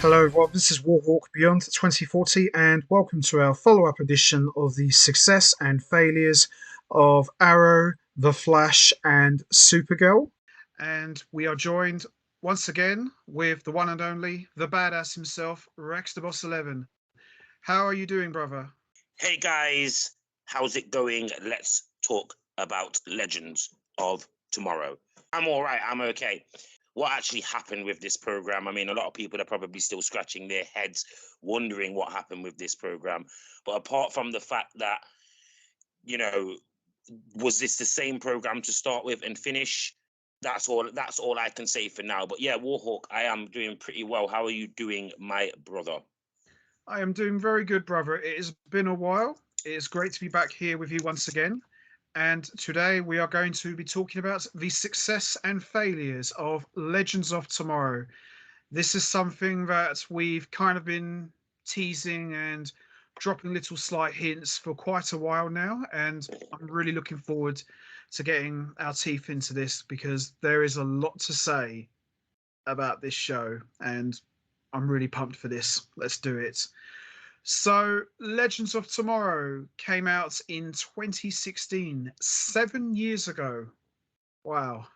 Hello everyone, this is Warhawk Beyond 2040 and welcome to our follow-up edition of the success and failures of Arrow, The Flash and Supergirl. And we are joined once again with the one and only, the badass himself, RexDaBoss11. How are you doing, brother? Hey guys, how's it going? Let's talk about Legends of Tomorrow. I'm all right, I'm okay. What actually happened with this program? I mean, a lot of people are probably still scratching their heads, wondering what happened with this program. But apart from the fact that, you know, was this the same program to start with and finish? That's all I can say for now. But yeah, Warhawk, I am doing pretty well. How are you doing, my brother? I am doing very good, brother. It has been a while. It is great to be back here with you once again. And today we are going to be talking about the success and failures of Legends of Tomorrow. This is something that we've kind of been teasing and dropping little slight hints for quite a while now. And I'm really looking forward to getting our teeth into this because there is a lot to say about this show. And I'm really pumped for this. Let's do it. So, Legends of Tomorrow came out in 2016, 7 years ago. Wow.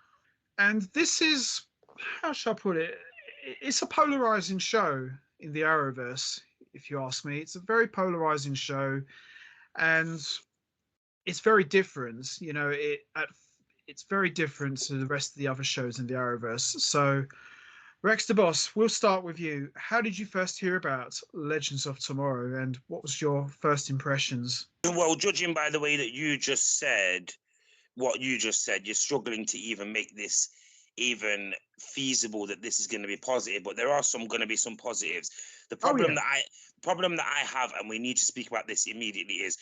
And this is, how shall I put it? It's a polarizing show in the Arrowverse, if you ask me. It's a very polarizing show, and it's very different. It's very different to the rest of the other shows in the Arrowverse. So, Rex the Boss, we'll start with you. How did you first hear about Legends of Tomorrow, and what was your first impressions? Well, judging by the way that you just said, what you just said, you're struggling to even make this even feasible that this is going to be positive, but there are going to be some positives. The Oh problem yeah, that I have, and we need to speak about this immediately, is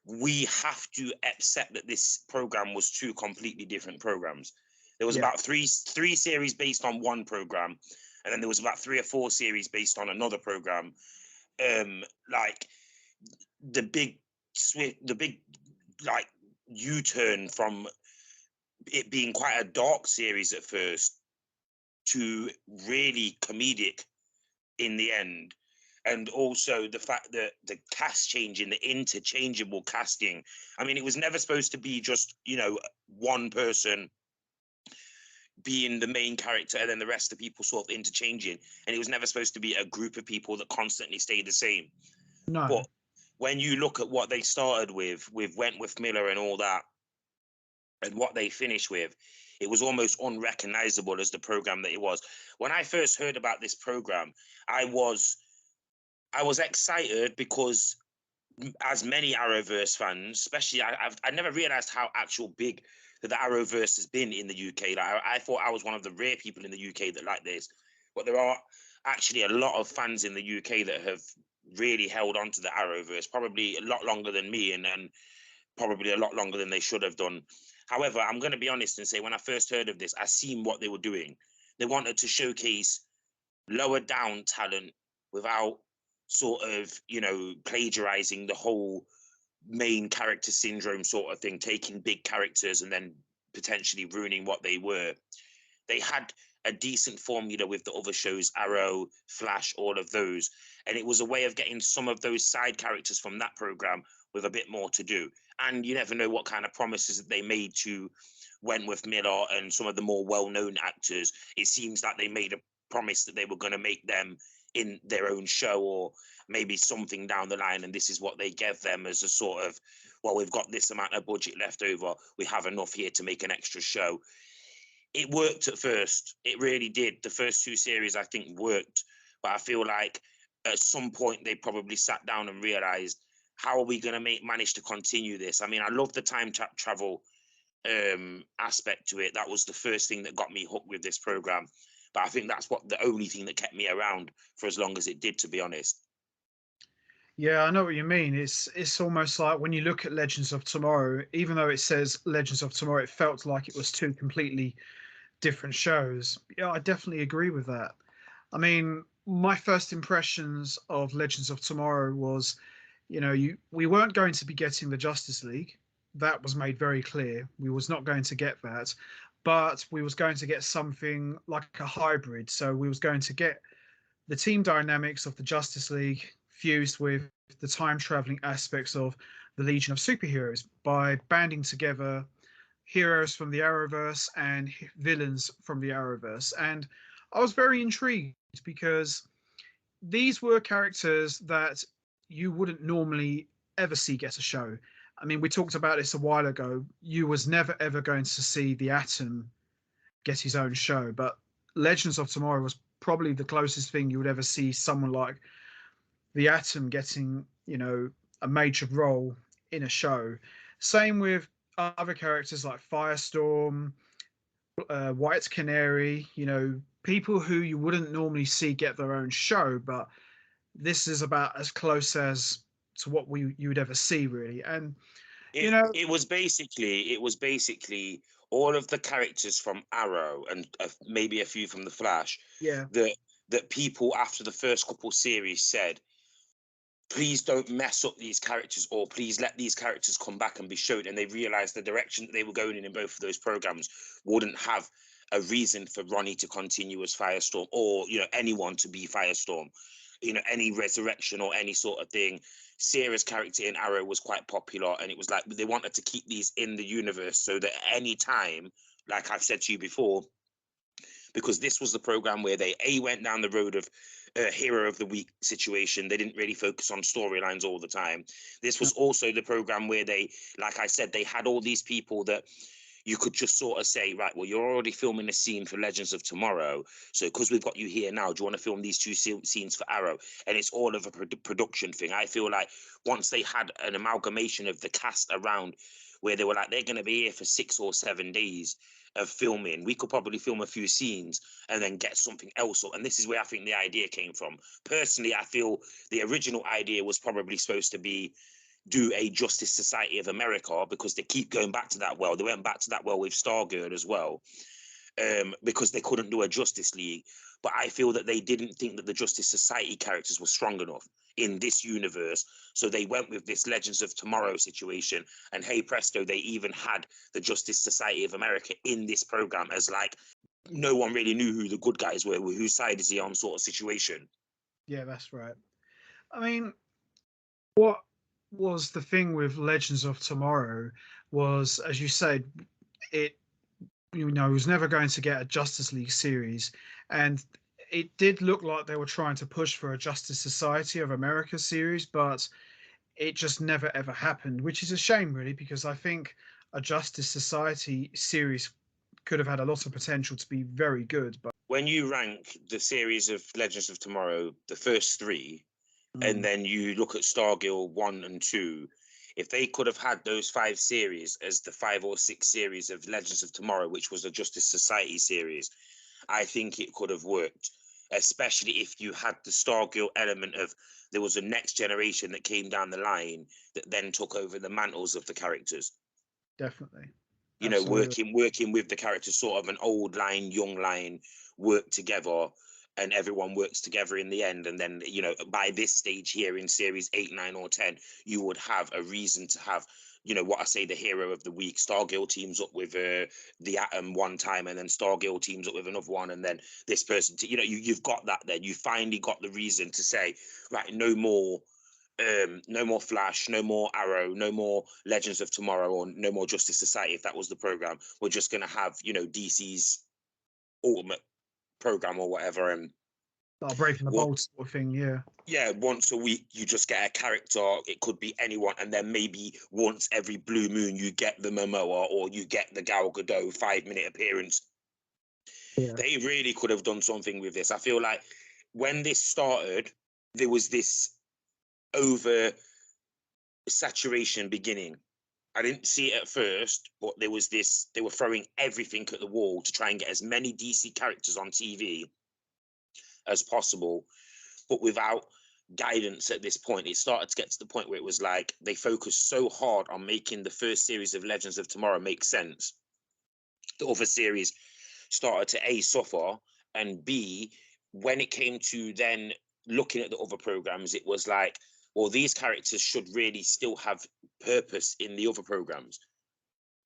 we have to accept that this program was two completely different programs. There was yeah, about three series based on one program, and then there was about 3 or 4 series based on another program. Like the big like U-turn from it being quite a dark series at first to really comedic in the end. And also the fact that the cast changing, the interchangeable casting. I mean, it was never supposed to be just, one person being the main character and then the rest of the people sort of interchanging. And it was never supposed to be a group of people that constantly stay the same. no, But when you look at what they started with Wentworth Miller and all that, and what they finished with, it was almost unrecognizable as the program that it was. When I first heard about this program, I was excited because, as many Arrowverse fans, especially, I never realized how actual big that the Arrowverse has been in the UK. Like, I thought I was one of the rare people in the UK that like this, but there are actually a lot of fans in the UK that have really held on to the Arrowverse, probably a lot longer than me, and probably a lot longer than they should have done. However, I'm going to be honest and say when I first heard of this, I seen what they were doing. They wanted to showcase lower down talent without sort of, plagiarizing the whole main character syndrome sort of thing, taking big characters and then potentially ruining what they were. They had a decent formula with the other shows, Arrow, Flash, all of those. And it was a way of getting some of those side characters from that program with a bit more to do. And you never know what kind of promises that they made to Wentworth Miller and some of the more well-known actors. It seems like they made a promise that they were going to make them in their own show or maybe something down the line. And this is what they gave them as a sort of, well, we've got this amount of budget left over. We have enough here to make an extra show. It worked at first. It really did. The first 2 series, I think, worked. But I feel like at some point they probably sat down and realized, how are we going to manage to continue this? I mean, I love the time travel aspect to it. That was the first thing that got me hooked with this program. But I think that's the only thing that kept me around for as long as it did, to be honest. yeah. I know what you mean. It's almost like when you look at Legends of Tomorrow, even though it says Legends of Tomorrow, it felt like it was two completely different shows. Yeah, I definitely agree with that. I mean, my first impressions of Legends of Tomorrow was, we weren't going to be getting the Justice League. That was made very clear. We was not going to get that, but we was going to get something like a hybrid. So we was going to get the team dynamics of the Justice League fused with the time traveling aspects of the Legion of Superheroes by banding together heroes from the Arrowverse and villains from the Arrowverse. And I was very intrigued because these were characters that you wouldn't normally ever see get a show. I mean, we talked about this a while ago. You was never ever going to see the Atom get his own show, but Legends of Tomorrow was probably the closest thing you would ever see someone like the Atom getting, a major role in a show. Same with other characters like Firestorm, White Canary, people who you wouldn't normally see get their own show, but this is about as close as to what you would ever see, really. And it was basically all of the characters from Arrow and maybe a few from the Flash yeah, that people after the first couple series said, please don't mess up these characters, or please let these characters come back and be shown. And they realized the direction that they were going in both of those programs wouldn't have a reason for Ronnie to continue as Firestorm, or anyone to be Firestorm, any resurrection or any sort of thing. Sarah's character in Arrow was quite popular, and it was like they wanted to keep these in the universe so that at any time, like I've said to you before, because this was the program where they went down the road of hero of the week situation. They didn't really focus on storylines all the time. This was also the program where they, like I said, they had all these people that you could just sort of say, right, well, you're already filming a scene for Legends of Tomorrow, so because we've got you here now, do you want to film these two scenes for Arrow? And it's all of a production thing. I feel like once they had an amalgamation of the cast around, where they were like, they're going to be here for 6 or 7 days of filming, we could probably film a few scenes and then get something else up. And this is where I think the idea came from. Personally, I feel the original idea was probably supposed to be do a Justice Society of America, because they keep going back to that well. They went back to that well with Stargirl as well, because they couldn't do a Justice League. But I feel that they didn't think that the Justice Society characters were strong enough in this universe. So they went with this Legends of Tomorrow situation. And hey presto, they even had the Justice Society of America in this program as like, no one really knew who the good guys were, whose side is he on sort of situation. yeah, that's right. I mean, what was the thing with Legends of Tomorrow was, as you said, it was never going to get a Justice League series, and it did look like they were trying to push for a Justice Society of America series, but it just never ever happened, which is a shame, really, because I think a Justice Society series could have had a lot of potential to be very good. But When you rank the series of Legends of Tomorrow, the first three, and then you look at Stargirl 1 and 2, if they could have had those 5 series as the 5 or 6 series of Legends of Tomorrow, which was a Justice Society series, I think it could have worked, especially if you had the Stargirl element of there was a next generation that came down the line that then took over the mantles of the characters. definitely, Working with the characters, sort of an old line, young line, work together, and everyone works together in the end. And then, by this stage here in series 8, 9, or 10, you would have a reason to have, what I say, the hero of the week. Stargirl teams up with the Atom one time, and then Stargirl teams up with another one, and then this person, you've got that then. You finally got the reason to say, right, no more Flash, no more Arrow, no more Legends of Tomorrow, or no more Justice Society. If that was the program, we're just going to have, DC's ultimate program or whatever. And breaking the mold sort of thing. Yeah, once a week you just get a character. It could be anyone, and then maybe once every blue moon you get the Momoa, or you get the Gal Gadot 5-minute appearance. They really could have done something with this. I feel like when this started, there was this over saturation beginning. I didn't see it at first, but there was this, they were throwing everything at the wall to try and get as many DC characters on TV as possible, but without guidance at this point. It started to get to the point where it was like they focused so hard on making the first series of Legends of Tomorrow make sense. The other series started to A, suffer, and B, when it came to then looking at the other programs, it was like, well, these characters should really still have purpose in the other programs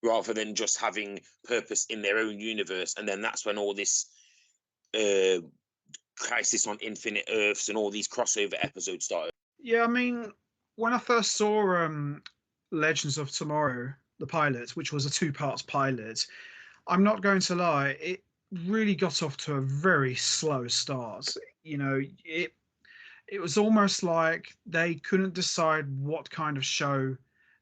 rather than just having purpose in their own universe. And then that's when all this Crisis on Infinite Earths and all these crossover episodes started. Yeah, I mean, when I first saw Legends of Tomorrow, the pilot, which was a two-part pilot, I'm not going to lie, it really got off to a very slow start. You know, it was almost like they couldn't decide what kind of show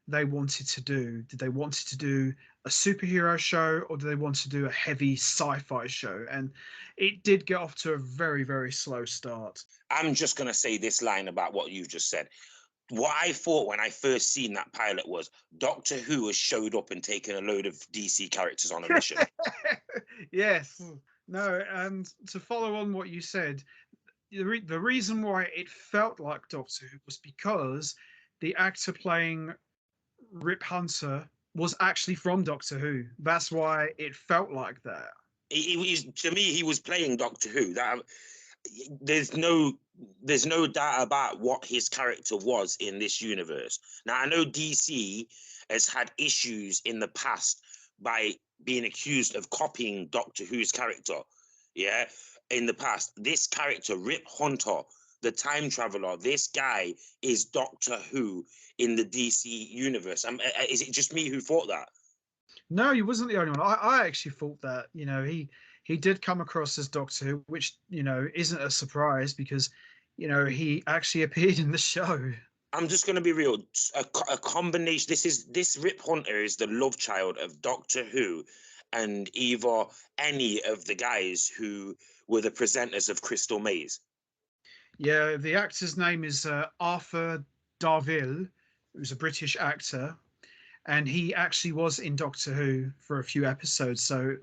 they wanted to do. Did they wanted to do a superhero show, or did they want to do a heavy sci-fi show? And it did get off to a very, very slow start. I'm just going to say this line about what you've just said. What I thought when I first seen that pilot was Doctor Who has showed up and taken a load of DC characters on a mission. Yes. No, and to follow on what you said, the reason why it felt like Doctor Who was because the actor playing Rip Hunter was actually from Doctor Who. That's why it felt like that. To me, he was playing Doctor Who. That there's no doubt about what his character was in this universe. Now I know DC has had issues in the past by being accused of copying Doctor Who's character. Yeah, in the past, this character, Rip Hunter, the time traveler, this guy is Doctor Who in the DC universe. Is it just me who thought that? No, he wasn't the only one. I actually thought that, you know, he did come across as Doctor Who, which, you know, isn't a surprise because, you know, he actually appeared in the show. I'm just going to be real. A combination. This Rip Hunter is the love child of Doctor Who, and either any of the guys who were the presenters of Crystal Maze. Yeah, the actor's name is Arthur Darvill, who's a British actor, and he actually was in Doctor Who for a few episodes. So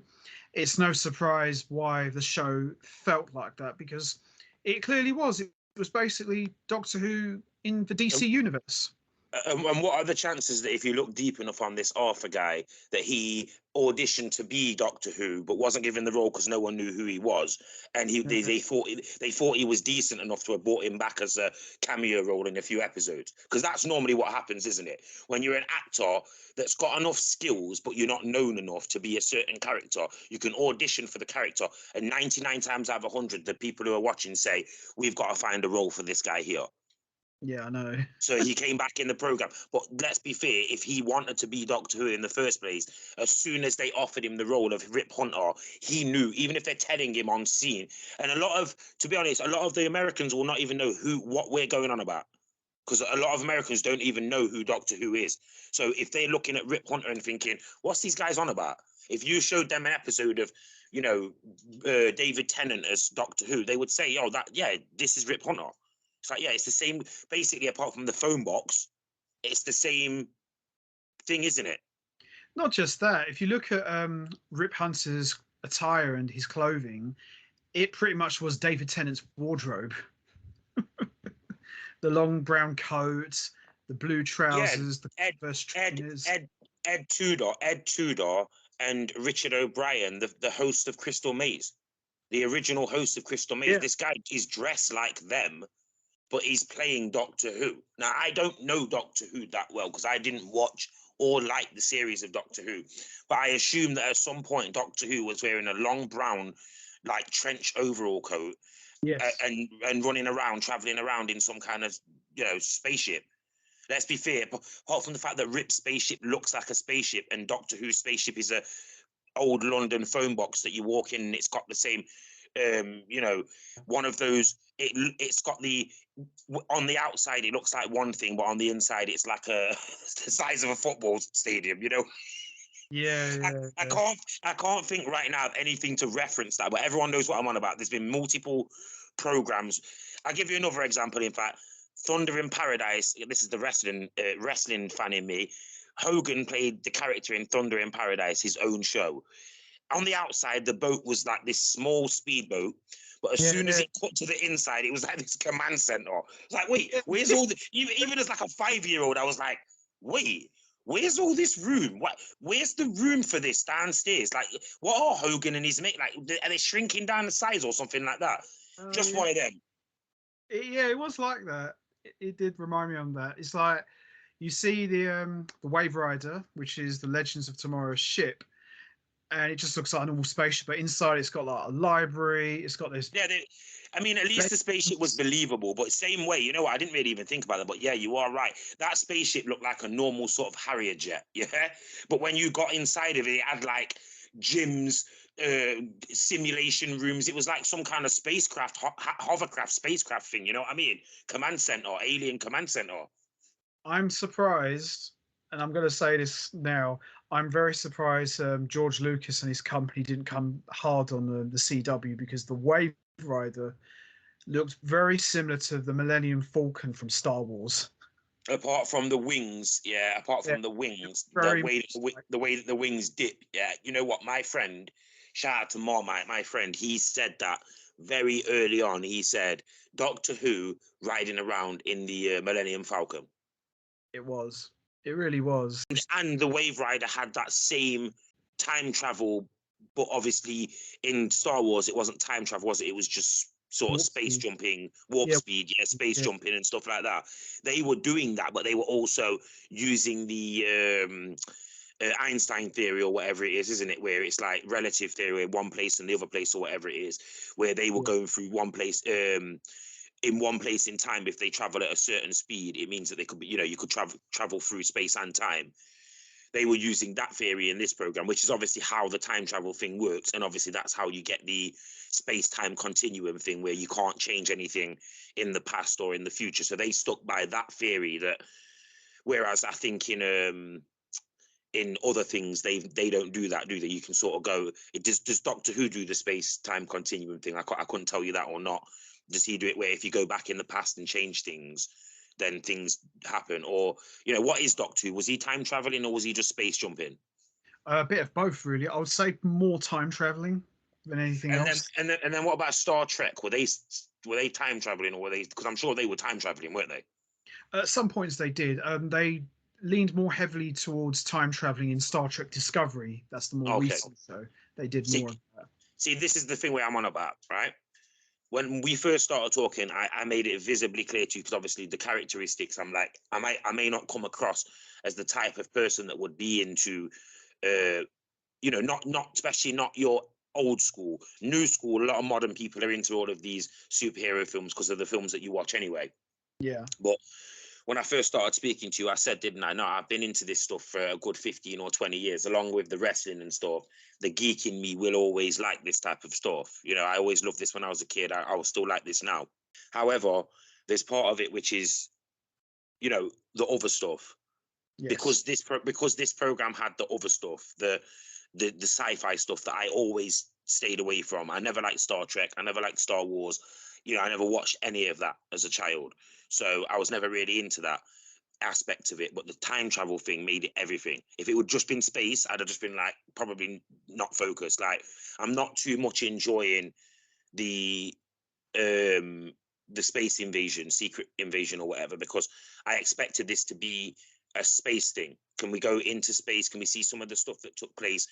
it's no surprise why the show felt like that, because it clearly was. It was basically Doctor Who in the DC universe. And what are the chances that if you look deep enough on this Arthur guy, that he auditioned to be Doctor Who but wasn't given the role because no one knew who he was, and they thought he was decent enough to have brought him back as a cameo role in a few episodes? Because that's normally what happens, isn't it? When you're an actor that's got enough skills but you're not known enough to be a certain character, you can audition for the character, and 99 times out of 100, the people who are watching say, "We've got to find a role for this guy here." Yeah, I know. So he came back in the program. But let's be fair, if he wanted to be Doctor Who in the first place, as soon as they offered him the role of Rip Hunter, he knew, even if they're telling him on scene. And to be honest, a lot of the Americans will not even know what we're going on about, because a lot of Americans don't even know who Doctor Who is. So if they're looking at Rip Hunter and thinking, what's these guys on about? If you showed them an episode of, you know, David Tennant as Doctor Who, they would say, "Oh, this is Rip Hunter." It's like, yeah, it's the same, basically, apart from the phone box, it's the same thing, isn't it? Not just that. If you look at Rip Hunter's attire and his clothing, it pretty much was David Tennant's wardrobe. The long brown coat, the blue trousers, the Converse trainers. Ed Tudor, and Richard O'Brien, the host of Crystal Maze, the original host of Crystal Maze. Yeah. This guy is dressed like them, but he's playing Doctor Who. Now, I don't know Doctor Who that well because I didn't watch or like the series of Doctor Who, but I assume that at some point Doctor Who was wearing a long brown, like, trench overall coat, yes, and running around, traveling around in some kind of, you know, spaceship. Let's be fair, apart from the fact that Rip's spaceship looks like a spaceship and Doctor Who's spaceship is a old London phone box that you walk in and it's got the same, you know, one of those, it's got on the outside it looks like one thing, but on the inside it's like the size of a football stadium, you know. I can't think right now of anything to reference that, but everyone knows what I'm on about. There's been multiple programs. I'll give you another example. In fact, Thunder in Paradise, this is the wrestling fan in me. Hogan played the character in Thunder in Paradise, his own show. On the outside, the boat was like this small speedboat, but as soon as it cut to the inside, it was like this command center. Like, wait, where's all the... Even as like a 5-year-old, I was like, wait, where's all this room? Where's the room for this downstairs? Like, what are Hogan and his mate? Like, are they shrinking down the size or something like that? Just one of them. It was like that. It did remind me of that. It's like, you see the Wave Rider, which is the Legends of Tomorrow's ship, and it just looks like a normal spaceship, but inside it's got like a library. It's got this. Yeah, I mean, at least the spaceship was believable. But same way, you know what? I didn't really even think about that. But yeah, you are right. That spaceship looked like a normal sort of Harrier jet. Yeah, but when you got inside of it, it had like gyms, simulation rooms. It was like some kind of spacecraft, hovercraft, spacecraft thing. You know what I mean? Command center, alien command center. I'm surprised, and I'm going to say this now. I'm very surprised George Lucas and his company didn't come hard on the CW, because the Wave Rider looked very similar to the Millennium Falcon from Star Wars. Apart from the wings, yeah. Apart Yeah, from the wings, very the way that the wings dip, yeah. You know what, my friend, shout out to Marmite, my friend. He said that very early on. He said Doctor Who riding around in the Millennium Falcon. It was. It really was. And the Wave Rider had that same time travel, but obviously in Star Wars it wasn't time travel, was it? It was just sort of Warp space speed. jumping, warp Yeah, speed, yeah, space yeah, jumping and stuff like that. They were doing that, but they were also using the Einstein theory or whatever it is, isn't it? Where it's like relative theory, one place and the other place or whatever it is, where they were yeah. going through one place. In one place in time, if they travel at a certain speed, it means that they could be, you could travel through space and time. They were using that theory in this program, which is obviously how the time travel thing works, and obviously that's how you get the space-time continuum thing, where you can't change anything in the past or in the future. So they stuck by that theory. That whereas I think in other things they don't do that, do they? You can sort of go, it does Doctor Who do the space-time continuum thing? I couldn't tell you that or not. Does he do it where if you go back in the past and change things, then things happen? Or what is Doctor Who? Was he time traveling or was he just space jumping? A bit of both, really. I would say more time traveling than anything And then else. and then what about Star Trek? Were they time traveling, or were they? Because I'm sure they were time traveling, weren't they? At some points, they did. They leaned more heavily towards time traveling in Star Trek Discovery. That's the more Okay. recent show. They did See, more of that. see, this is the thing where I'm on about, right? When we first started talking, I made it visibly clear to you, because obviously the characteristics, I'm like, I may not come across as the type of person that would be into, not especially not your old school, new school. A lot of modern people are into all of these superhero films because of the films that you watch anyway. Yeah. But when I first started speaking to you, I said, didn't I? No, I've been into this stuff for a good 15 or 20 years, along with the wrestling and stuff. The geek in me will always like this type of stuff. I always loved this when I was a kid. I will still like this now. However, there's part of it which is, the other stuff. Yes. Because this program had the other stuff, the sci-fi stuff that I always stayed away from. I never liked Star Trek. I never liked Star Wars. I never watched any of that as a child. So I was never really into that aspect of it. But the time travel thing made it everything. If it would just been space, I'd have just been like, probably not focused. Like, I'm not too much enjoying the space invasion, secret invasion or whatever, because I expected this to be a space thing. Can we go into space? Can we see some of the stuff that took place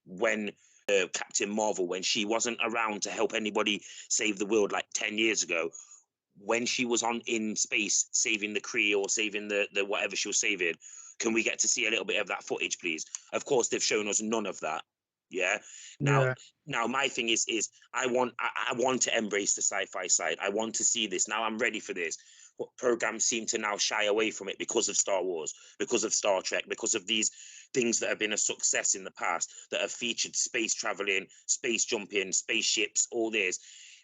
when Captain Marvel, when she wasn't around to help anybody save the world like 10 years ago, when she was in space saving the Kree or saving the whatever she was saving? Can we get to see a little bit of that footage, please? Of course, they've shown us none of that. Yeah. Now, Yeah. now my thing is I want to embrace the sci-fi side. I want to see this. Now I'm ready for this. What programs seem to now shy away from it because of Star Wars, because of Star Trek, because of these things that have been a success in the past, that have featured space traveling, space jumping, spaceships, all this.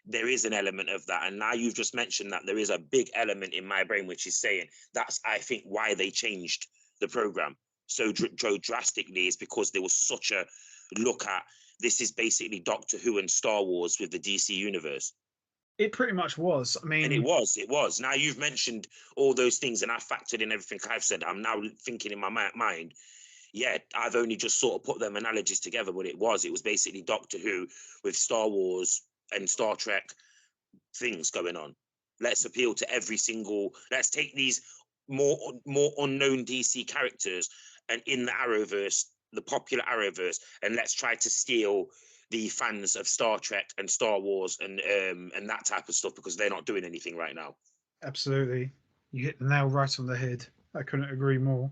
There is an element of that. And now you've just mentioned that, there is a big element in my brain which is saying that's, I think, why they changed the program so drastically, is because there was such a look at, this is basically Doctor Who and Star Wars with the DC universe. It pretty much was. I And it mean, was. Now you've mentioned all those things, and I factored in everything I've said. I'm now thinking in my mind, yeah, I've only just sort of put them analogies together, but it was basically Doctor Who with Star Wars and Star Trek things going on. Let's appeal to every single. Let's take these more unknown DC characters and in the Arrowverse, the popular Arrowverse, and let's try to steal the fans of Star Trek and Star Wars and that type of stuff, because they're not doing anything right now. absolutely. You hit the nail right on the head. I couldn't agree more.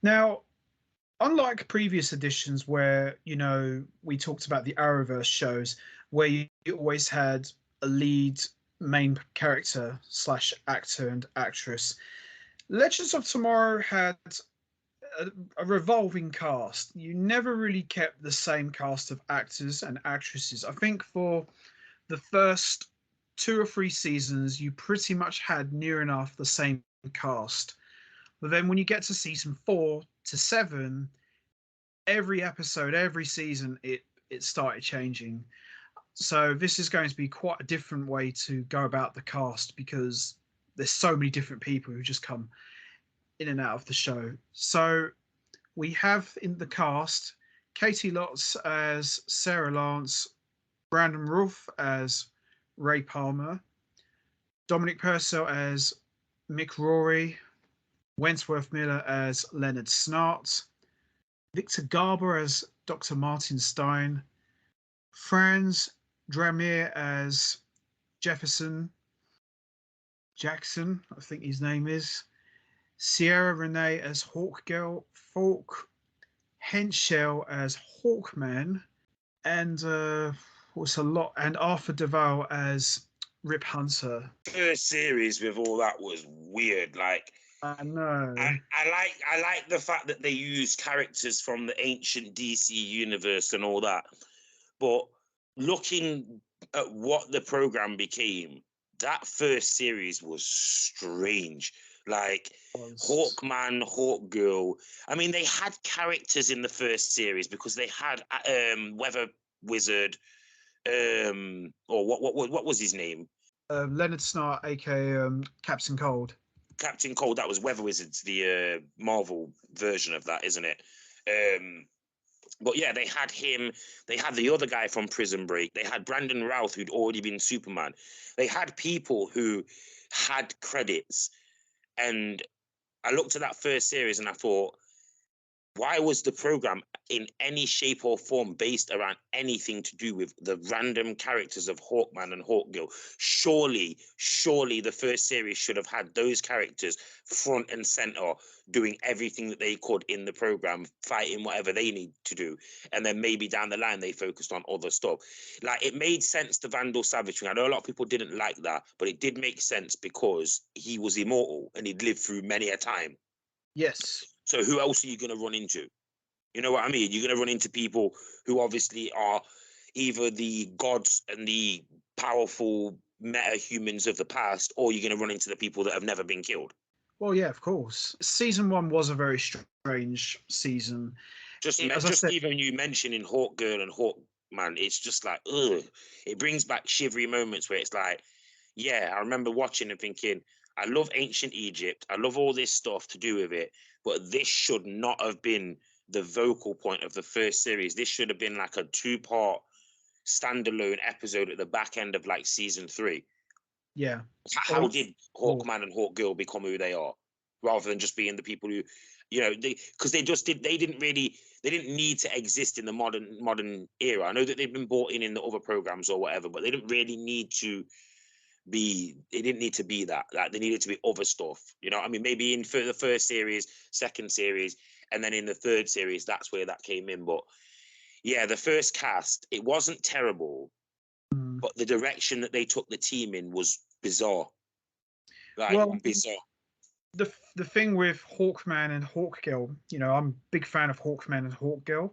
Now, unlike previous editions where, we talked about the Arrowverse shows where you always had a lead main character slash actor and actress, Legends of Tomorrow had a revolving cast. You never really kept the same cast of actors and actresses. I think for the first 2 or 3 seasons, you pretty much had near enough the same cast. But then when you get to season 4 to 7, every episode, every season, it started changing. So this is going to be quite a different way to go about the cast because there's so many different people who just come in and out of the show. So we have in the cast Katie Lotz as Sarah Lance, Brandon Routh as Ray Palmer, Dominic Purcell as Mick Rory, Wentworth Miller as Leonard Snart, Victor Garber as Dr. Martin Stein, Franz Dramir as Jefferson Jackson, I think his name is, Sierra Renee as Hawkgirl, Falk Henschel as Hawkman, and what's a lot, and Arthur Duval as Rip Hunter. First series with all that was weird. Like, I know. I like the fact that they use characters from the ancient DC universe and all that. But looking at what the program became, that first series was strange. Like Hawkman, Hawkgirl. I mean, they had characters in the first series because they had Weather Wizard, or what was his name? Leonard Snart, aka Captain Cold. Captain Cold. That was Weather Wizards, the Marvel version of that, isn't it? But yeah, they had him. They had the other guy from Prison Break. They had Brandon Routh, who'd already been Superman. They had people who had credits. And I looked at that first series and I thought, why was the program in any shape or form based around anything to do with the random characters of Hawkman and Hawkgirl? Surely the first series should have had those characters front and center, doing everything that they could in the program, fighting whatever they need to do. And then maybe down the line, they focused on other stuff. Like, it made sense, the Vandal Savage thing. I know a lot of people didn't like that, but it did make sense because he was immortal and he'd lived through many a time. Yes. So who else are you going to run into? You know what I mean? You're going to run into people who obviously are either the gods and the powerful meta-humans of the past, or you're going to run into the people that have never been killed. Well, yeah, of course. Season 1 was a very strange season. Just said, even you mentioning Hawkgirl and Hawkman, it's just like, ugh. It brings back shivery moments where it's like, yeah, I remember watching and thinking, I love ancient Egypt. I love all this stuff to do with it, but this should not have been the vocal point of the first series. This should have been like a 2-part standalone episode at the back end of like season 3. Yeah. How did Hawkman and Hawkgirl become who they are, rather than just being the people who, because they didn't need to exist in the modern era. I know that they've been brought in the other programs or whatever, but they didn't really need to be. They didn't need to be that. Like, they needed to be other stuff. I mean, maybe in for the first series, second series, and then in the third series, that's where that came in. But yeah, the first cast, it wasn't terrible, but the direction that they took the team in was bizarre. Bizarre. The thing with Hawkman and Hawkgirl, I'm a big fan of Hawkman and Hawkgirl.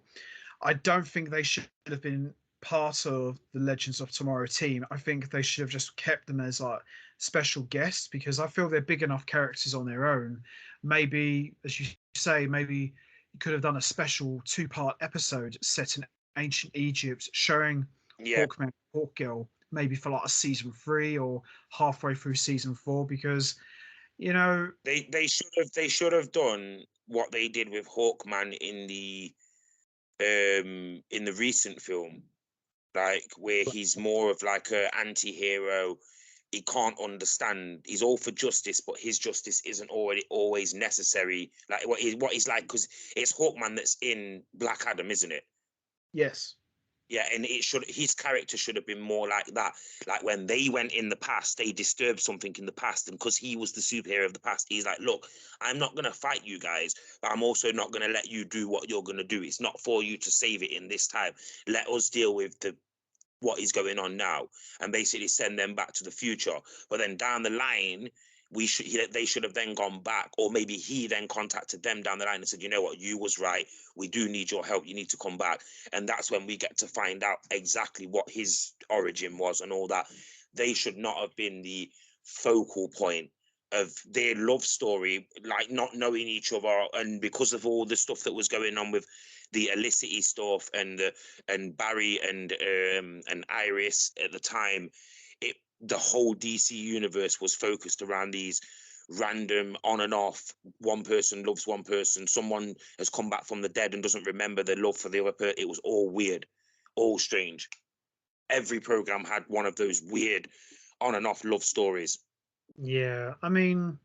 I don't think they should have been part of the Legends of Tomorrow team. I think they should have just kept them as like special guests because I feel they're big enough characters on their own. Maybe, as you say, maybe you could have done a special 2-part episode set in ancient Egypt showing Hawkman and Hawkgirl, maybe for like a season 3 or halfway through season 4, because they should have done what they did with Hawkman in the recent film, like where he's more of like an anti-hero. He can't understand. He's all for justice, but his justice isn't always necessary. Like what he's like, because it's Hawkman that's in Black Adam, isn't it? Yes. Yeah, and his character should have been more like that. Like when they went in the past, they disturbed something in the past, and because he was the superhero of the past, he's like, look, I'm not gonna fight you guys, but I'm also not gonna let you do what you're gonna do. It's not for you to save it in this time. Let us deal with what is going on now, and basically send them back to the future. But then down the line, they should have then gone back, or maybe he then contacted them down the line and said, you know what, you was right, we do need your help, you need to come back. And that's when we get to find out exactly what his origin was and all that. They should not have been the focal point of their love story, like not knowing each other, and because of all the stuff that was going on with the Elicity stuff and Barry and Iris at the time, the whole DC universe was focused around these random on and off. One person loves one person. Someone has come back from the dead and doesn't remember their love for the other person. It was all weird, all strange. Every program had one of those weird on and off love stories. Yeah, I mean,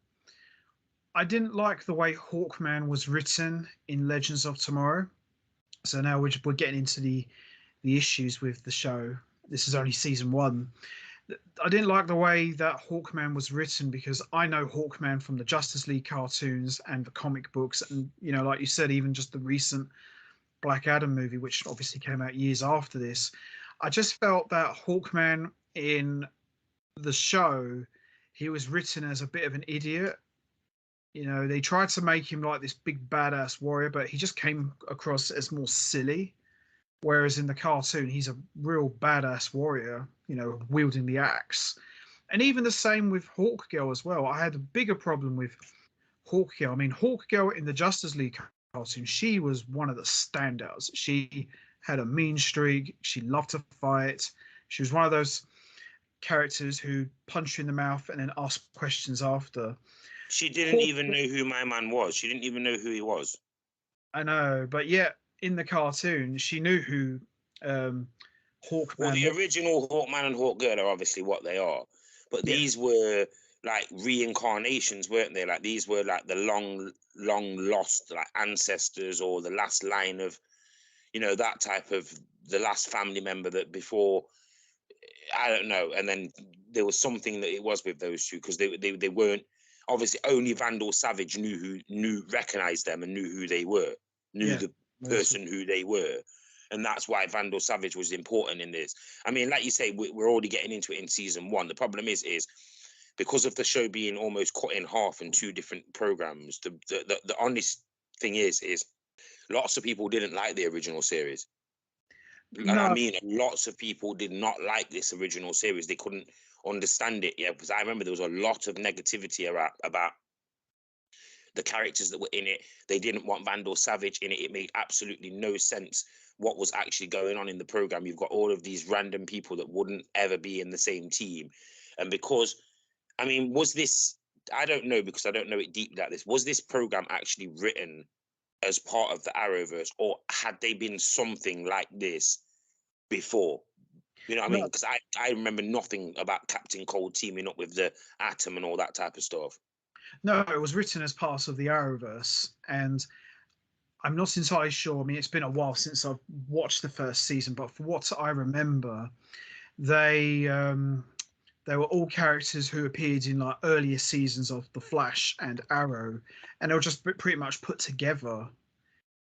I didn't like the way Hawkman was written in Legends of Tomorrow. So now we're getting into the issues with the show. This is only season one. I didn't like the way that Hawkman was written because I know Hawkman from the Justice League cartoons and the comic books, and like you said, even just the recent Black Adam movie, which obviously came out years after this. I just felt that Hawkman in the show, he was written as a bit of an idiot. They tried to make him like this big badass warrior, but he just came across as more silly. Whereas in the cartoon, he's a real badass warrior, wielding the axe. And even the same with Hawkgirl as well. I had a bigger problem with Hawkgirl. I mean, Hawkgirl in the Justice League cartoon, she was one of the standouts. She had a mean streak. She loved to fight. She was one of those characters who punch you in the mouth and then ask questions after. She didn't even know who my man was. She didn't even know who he was. I know, but yet in the cartoon, she knew who Hawkman. Well, the original Hawkman and Hawkgirl are obviously what they are, but these were like reincarnations, weren't they? Like these were like the long lost like ancestors, or the last line of, that type of, the last family member that before, I don't know. And then there was something that it was with those two, because they weren't, obviously only Vandal Savage recognized them and knew who they were, the person who they were. And that's why Vandal Savage was important in this. I mean, like you say, we're already getting into it in season one. The problem is because of the show being almost cut in half in two different programs, the honest thing is lots of people didn't like the original series. And I mean, lots of people did not like this original series. They couldn't understand it. Yeah, because I remember there was a lot of negativity about the characters that were in it. They didn't want Vandal Savage in it. It made absolutely no sense what was actually going on in the program. You've got all of these random people that wouldn't ever be in the same team. And because, I mean, was this, I don't know, because I don't know it deeply like this, was this program actually written as part of the Arrowverse, or had they been something like this before? You know what I mean? Because I remember nothing about Captain Cold teaming up with the Atom and all that type of stuff. No, it was written as part of the Arrowverse, and I'm not entirely sure. I mean, it's been a while since I've watched the first season, but for what I remember, they were all characters who appeared in like earlier seasons of The Flash and Arrow, and they were just pretty much put together.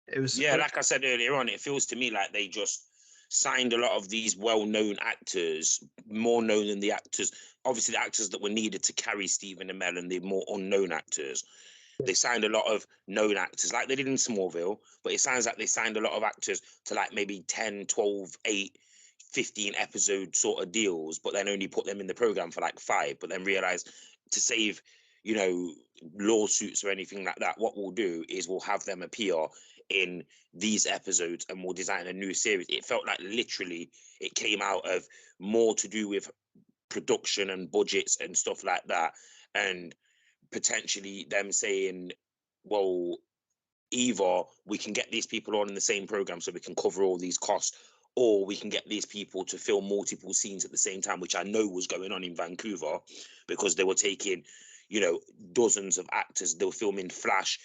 It was like I said earlier on, it feels to me like they just signed a lot of these well-known actors, more known than the actors, obviously the actors that were needed to carry Stephen Amell, and the more unknown actors. They signed a lot of known actors like they did in Smallville, but it sounds like they signed a lot of actors to like maybe 10, 12, 8, 15 episode sort of deals, but then only put them in the program for like 5, but then realized to save, lawsuits or anything like that, what we'll do is we'll have them appear in these episodes and we'll design a new series. It felt like literally it came out of more to do with production and budgets and stuff like that, and potentially them saying, well, either we can get these people on in the same program so we can cover all these costs, or we can get these people to film multiple scenes at the same time, which I know was going on in Vancouver, because they were taking, dozens of actors. They were filming Flash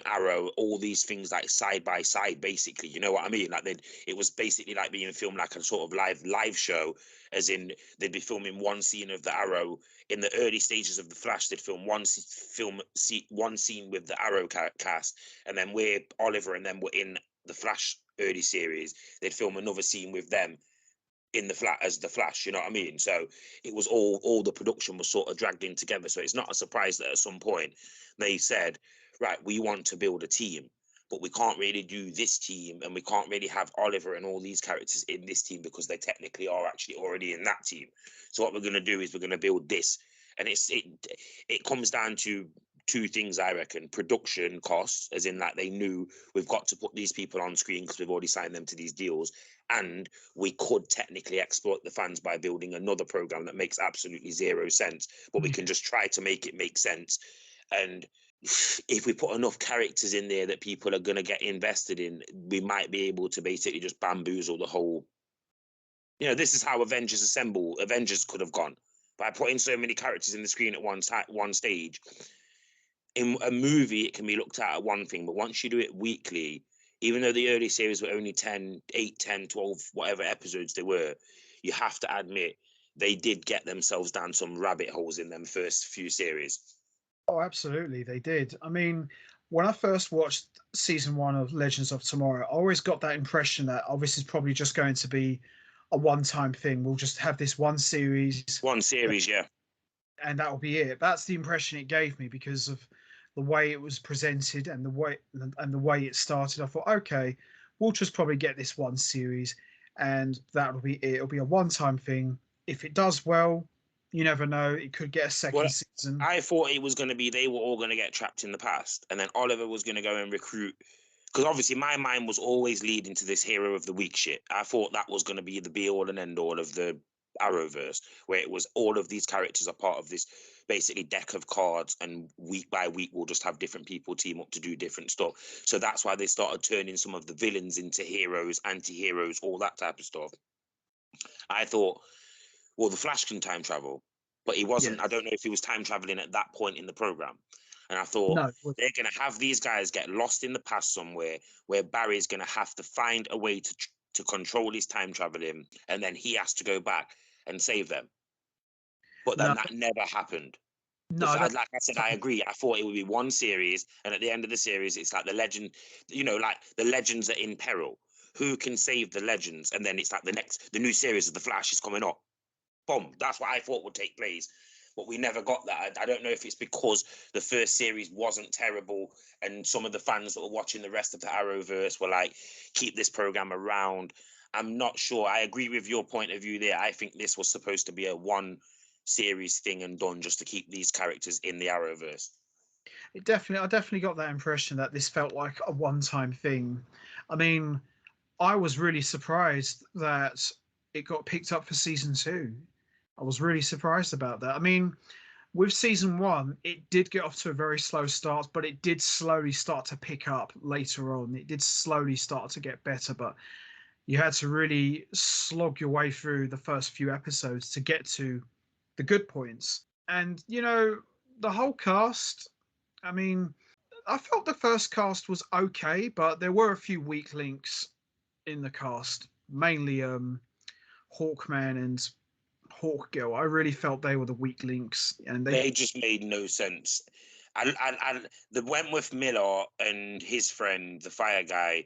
Arrow, all these things like side by side, basically. You know what I mean? Like it was basically like being filmed like a sort of live show, as in they'd be filming one scene of the Arrow in the early stages of the Flash. They'd film one scene with the Arrow cast, and then we're Oliver, and then we're in the Flash early series. They'd film another scene with them in the flat as the Flash, you know what I mean? So it was all the production was sort of dragged in together. So it's not a surprise that at some point they said, right, we want to build a team, but we can't really do this team, and we can't really have Oliver and all these characters in this team because they technically are actually already in that team. So what we're going to do is we're going to build this, and it comes down to two things, I reckon: production costs, as in that they knew we've got to put these people on screen because we've already signed them to these deals, and we could technically exploit the fans by building another program that makes absolutely zero sense, but we can just try to make it make sense. And if we put enough characters in there that people are going to get invested in, we might be able to basically just bamboozle the whole. You know, this is how Avengers could have gone, by putting so many characters in the screen at one stage. In a movie, it can be looked at one thing, but once you do it weekly, even though the early series were only 8, 10, 12, whatever episodes they were, you have to admit they did get themselves down some rabbit holes in them first few series. Oh, absolutely, they did. I mean, when I first watched season 1 of Legends of Tomorrow, I always got that impression that, oh, this is probably just going to be a one-time thing. We'll just have this one series, Yeah. and that will be it. That's the impression it gave me because of the way it was presented and the way it started. I thought, okay, we'll just probably get this one series, and that'll be it. It'll be a one-time thing. If it does well, you never know. It could get a second Well, season. I thought it was going to be they were all going to get trapped in the past, and then Oliver was going to go and recruit. Because obviously my mind was always leading to this hero of the week shit. I thought that was going to be the be all and end all of the Arrowverse, where it was all of these characters are part of this basically deck of cards, and week by week we'll just have different people team up to do different stuff. So that's why they started turning some of the villains into heroes, anti-heroes, all that type of stuff. I thought, well, the Flash can time travel, but he wasn't. Yeah. I don't know if he was time traveling at that point in the program. And I thought No. they're going to have these guys get lost in the past somewhere, where Barry's going to have to find a way to control his time traveling, and then he has to go back and save them. But then No. that never happened. No. Like I said, I agree. I thought it would be one series, and at the end of the series, it's like the legend, you know, like the legends are in peril. Who can save the legends? And then it's like the new series of the Flash is coming up. Boom. That's what I thought would take place, but we never got that. I don't know if it's because the first series wasn't terrible, and some of the fans that were watching the rest of the Arrowverse were like, keep this program around. I'm not sure. I agree with your point of view there. I think this was supposed to be a one series thing and done, just to keep these characters in the Arrowverse. I definitely got that impression that this felt like a one-time thing. I mean, I was really surprised that it got picked up for season 2. I was really surprised about that. I mean, with season 1, it did get off to a very slow start, but it did slowly start to pick up later on. It did slowly start to get better, but you had to really slog your way through the first few episodes to get to the good points. And, you know, the whole cast, I mean, I felt the first cast was okay, but there were a few weak links in the cast, mainly Hawkman and Hawkgirl. I really felt they were the weak links, and They just made no sense. And the Wentworth Miller and his friend, the fire guy,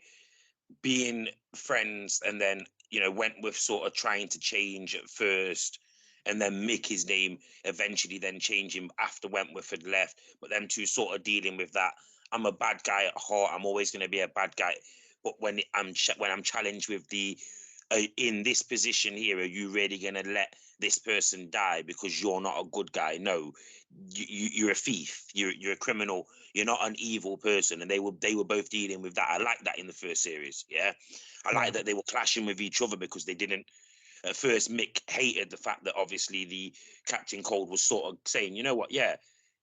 being friends, and then Wentworth sort of trying to change at first, and then Mick his name eventually then change him after Wentworth had left, but them two sort of dealing with that. I'm a bad guy at heart. I'm always going to be a bad guy, but when I'm challenged with the in this position here, are you really going to let this person die because you're not a good guy? No, you're a thief. You're a criminal. You're not an evil person. And they were both dealing with that. I like that in the first series. Yeah, I like that they were clashing with each other because they didn't. At first, Mick hated the fact that obviously the Captain Cold was sort of saying, you know what, yeah,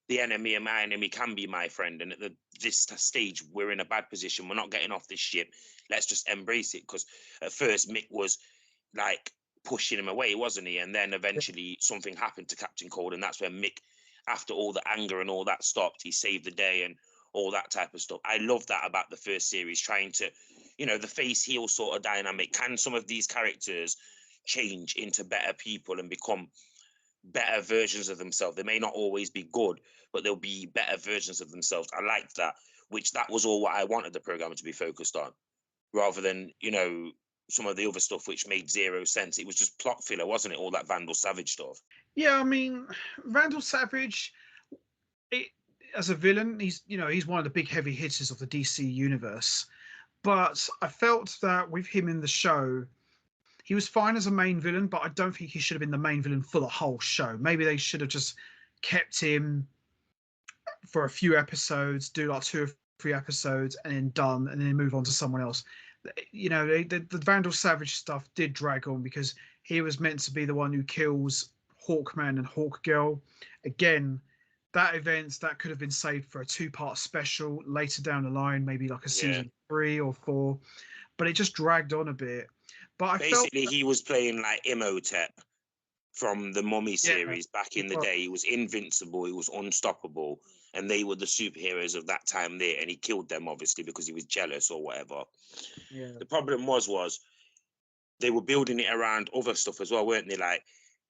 the enemy and my enemy can be my friend. And at this stage, we're in a bad position. We're not getting off this ship. Let's just embrace it. Because at first, Mick was like pushing him away, wasn't he? And then eventually something happened to Captain Cold. And that's when Mick, after all the anger and all that stopped, he saved the day. And all that type of stuff. I love that about the first series, trying to, you know, the face heel sort of dynamic. Can some of these characters change into better people and become better versions of themselves? They may not always be good, but they'll be better versions of themselves. I liked that, which that was all what I wanted the program to be focused on, rather than, you know, some of the other stuff which made zero sense. It was just plot filler, wasn't it? All that Vandal Savage stuff. Yeah, I mean, Randall Savage, as a villain, he's one of the big heavy hitters of the DC universe. But I felt that with him in the show, he was fine as a main villain, but I don't think he should have been the main villain for the whole show. Maybe they should have just kept him for a few episodes, do like 2 or 3 episodes, and then done, and then move on to someone else. You know, the Vandal Savage stuff did drag on because he was meant to be the one who kills Hawkman and Hawkgirl. Again, that event that could have been saved for a 2-part special later down the line, maybe like a season 3 or 4, but it just dragged on a bit. But I Basically, felt he was playing like Imhotep from the Mummy series back in the was. day. He was invincible, he was unstoppable, and they were the superheroes of that time there. And he killed them, obviously, because he was jealous or whatever. Yeah. The problem was they were building it around other stuff as well, weren't they? Like,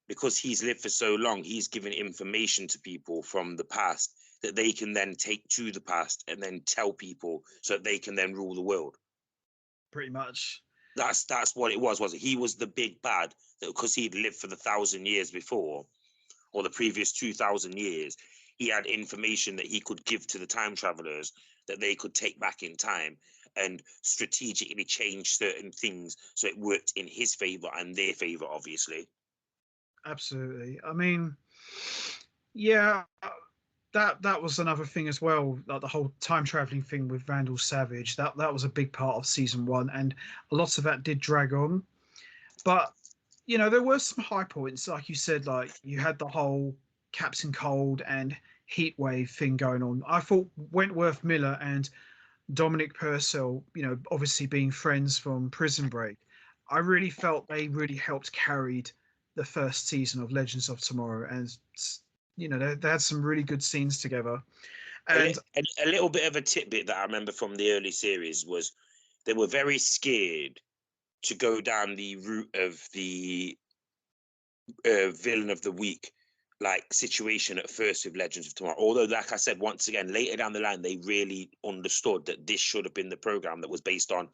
because he's lived for so long, he's given information to people from the past that they can then take to the past and then tell people so that they can then rule the world. Pretty much. That's what it was it? He was the big bad, because he'd lived for the 1,000 years before, or the previous 2,000 years. He had information that he could give to the time travelers that they could take back in time and strategically change certain things so it worked in his favor and their favor, obviously. Absolutely. I mean, yeah, that was another thing as well. Like the whole time traveling thing with Vandal Savage. That was a big part of season 1, and a lot of that did drag on. But there were some high points, like you said. Like you had the whole Captain Cold and Heatwave thing going on. I thought Wentworth Miller and Dominic Purcell, obviously being friends from Prison Break, I really felt they really helped carried the first season of Legends of Tomorrow, and they had some really good scenes together. And a little bit of a tidbit that I remember from the early series was they were very scared to go down the route of the villain of the week like situation at first with Legends of Tomorrow. Although, like I said, once again, later down the line, they really understood that this should have been the program that was based on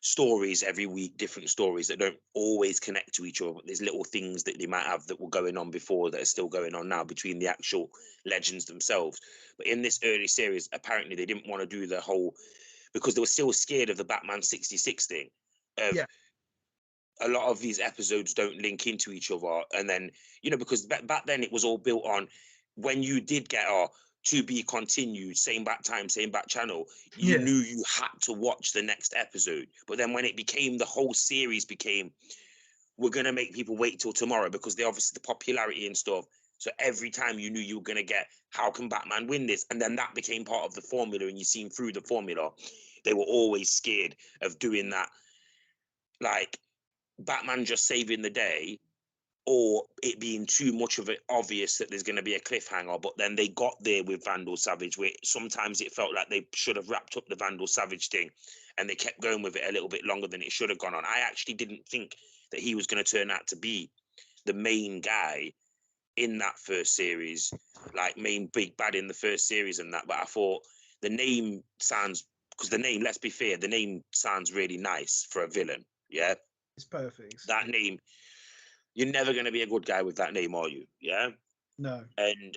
stories every week, different stories that don't always connect to each other. But there's little things that they might have that were going on before that are still going on now between the actual legends themselves. But in this early series, apparently they didn't want to do the whole, because they were still scared of the Batman 66 thing. yeah, A lot of these episodes don't link into each other, and then because back then it was all built on, when you did get to be continued, same back time, same back channel, you knew you had to watch the next episode. But then when it became, the whole series became, we're going to make people wait till tomorrow, because they obviously, the popularity and stuff, so every time you knew you were going to get, how can Batman win this? And then that became part of the formula, and you seen through the formula, they were always scared of doing that, like Batman just saving the day, or it being too much of it obvious that there's going to be a cliffhanger. But then they got there with Vandal Savage, where sometimes it felt like they should have wrapped up the Vandal Savage thing, and they kept going with it a little bit longer than it should have gone on. I actually didn't think that he was going to turn out to be the main guy in that first series, like main big bad in the first series and that. But I thought the name sounds, because the name, let's be fair, the name sounds really nice for a villain. Yeah. it's perfect. That name, you're never going to be a good guy with that name, are you? Yeah. No. And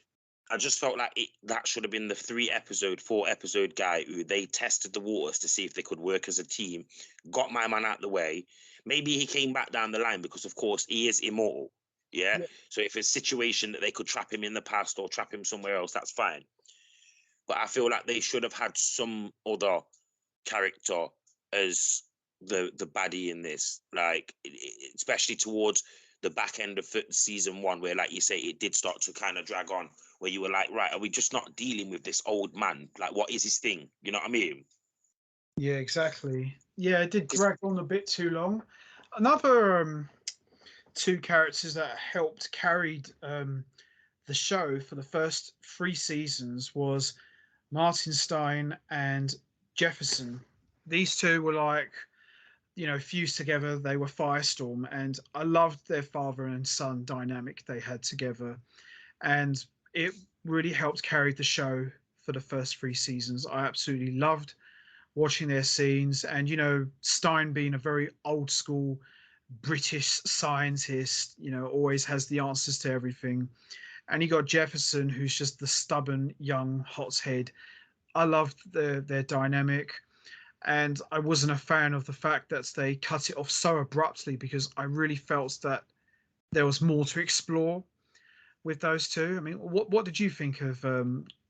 I just felt like that should have been the 4 episode guy who they tested the waters to see if they could work as a team, got my man out the way. Maybe he came back down the line because, of course, he is immortal. Yeah. So if it's a situation that they could trap him in the past or trap him somewhere else, that's fine. But I feel like they should have had some other character as the baddie in this, like especially towards the back end of season 1, where, like you say, it did start to kind of drag on, where you were like, right, are we just not dealing with this old man? Like, what is his thing? You know what I mean? Yeah, exactly. Yeah, it did drag on a bit too long. Another 2 characters that helped carried the show for the first 3 seasons was Martin Stein and Jefferson. These two were like, fused together. They were Firestorm, and I loved their father and son dynamic they had together, and it really helped carry the show for the first three seasons. I absolutely loved watching their scenes, and Stein being a very old school British scientist, always has the answers to everything. And you got Jefferson, who's just the stubborn young hothead. I loved their dynamic, and I wasn't a fan of the fact that they cut it off so abruptly because I really felt that there was more to explore with those two. I mean, what did you think of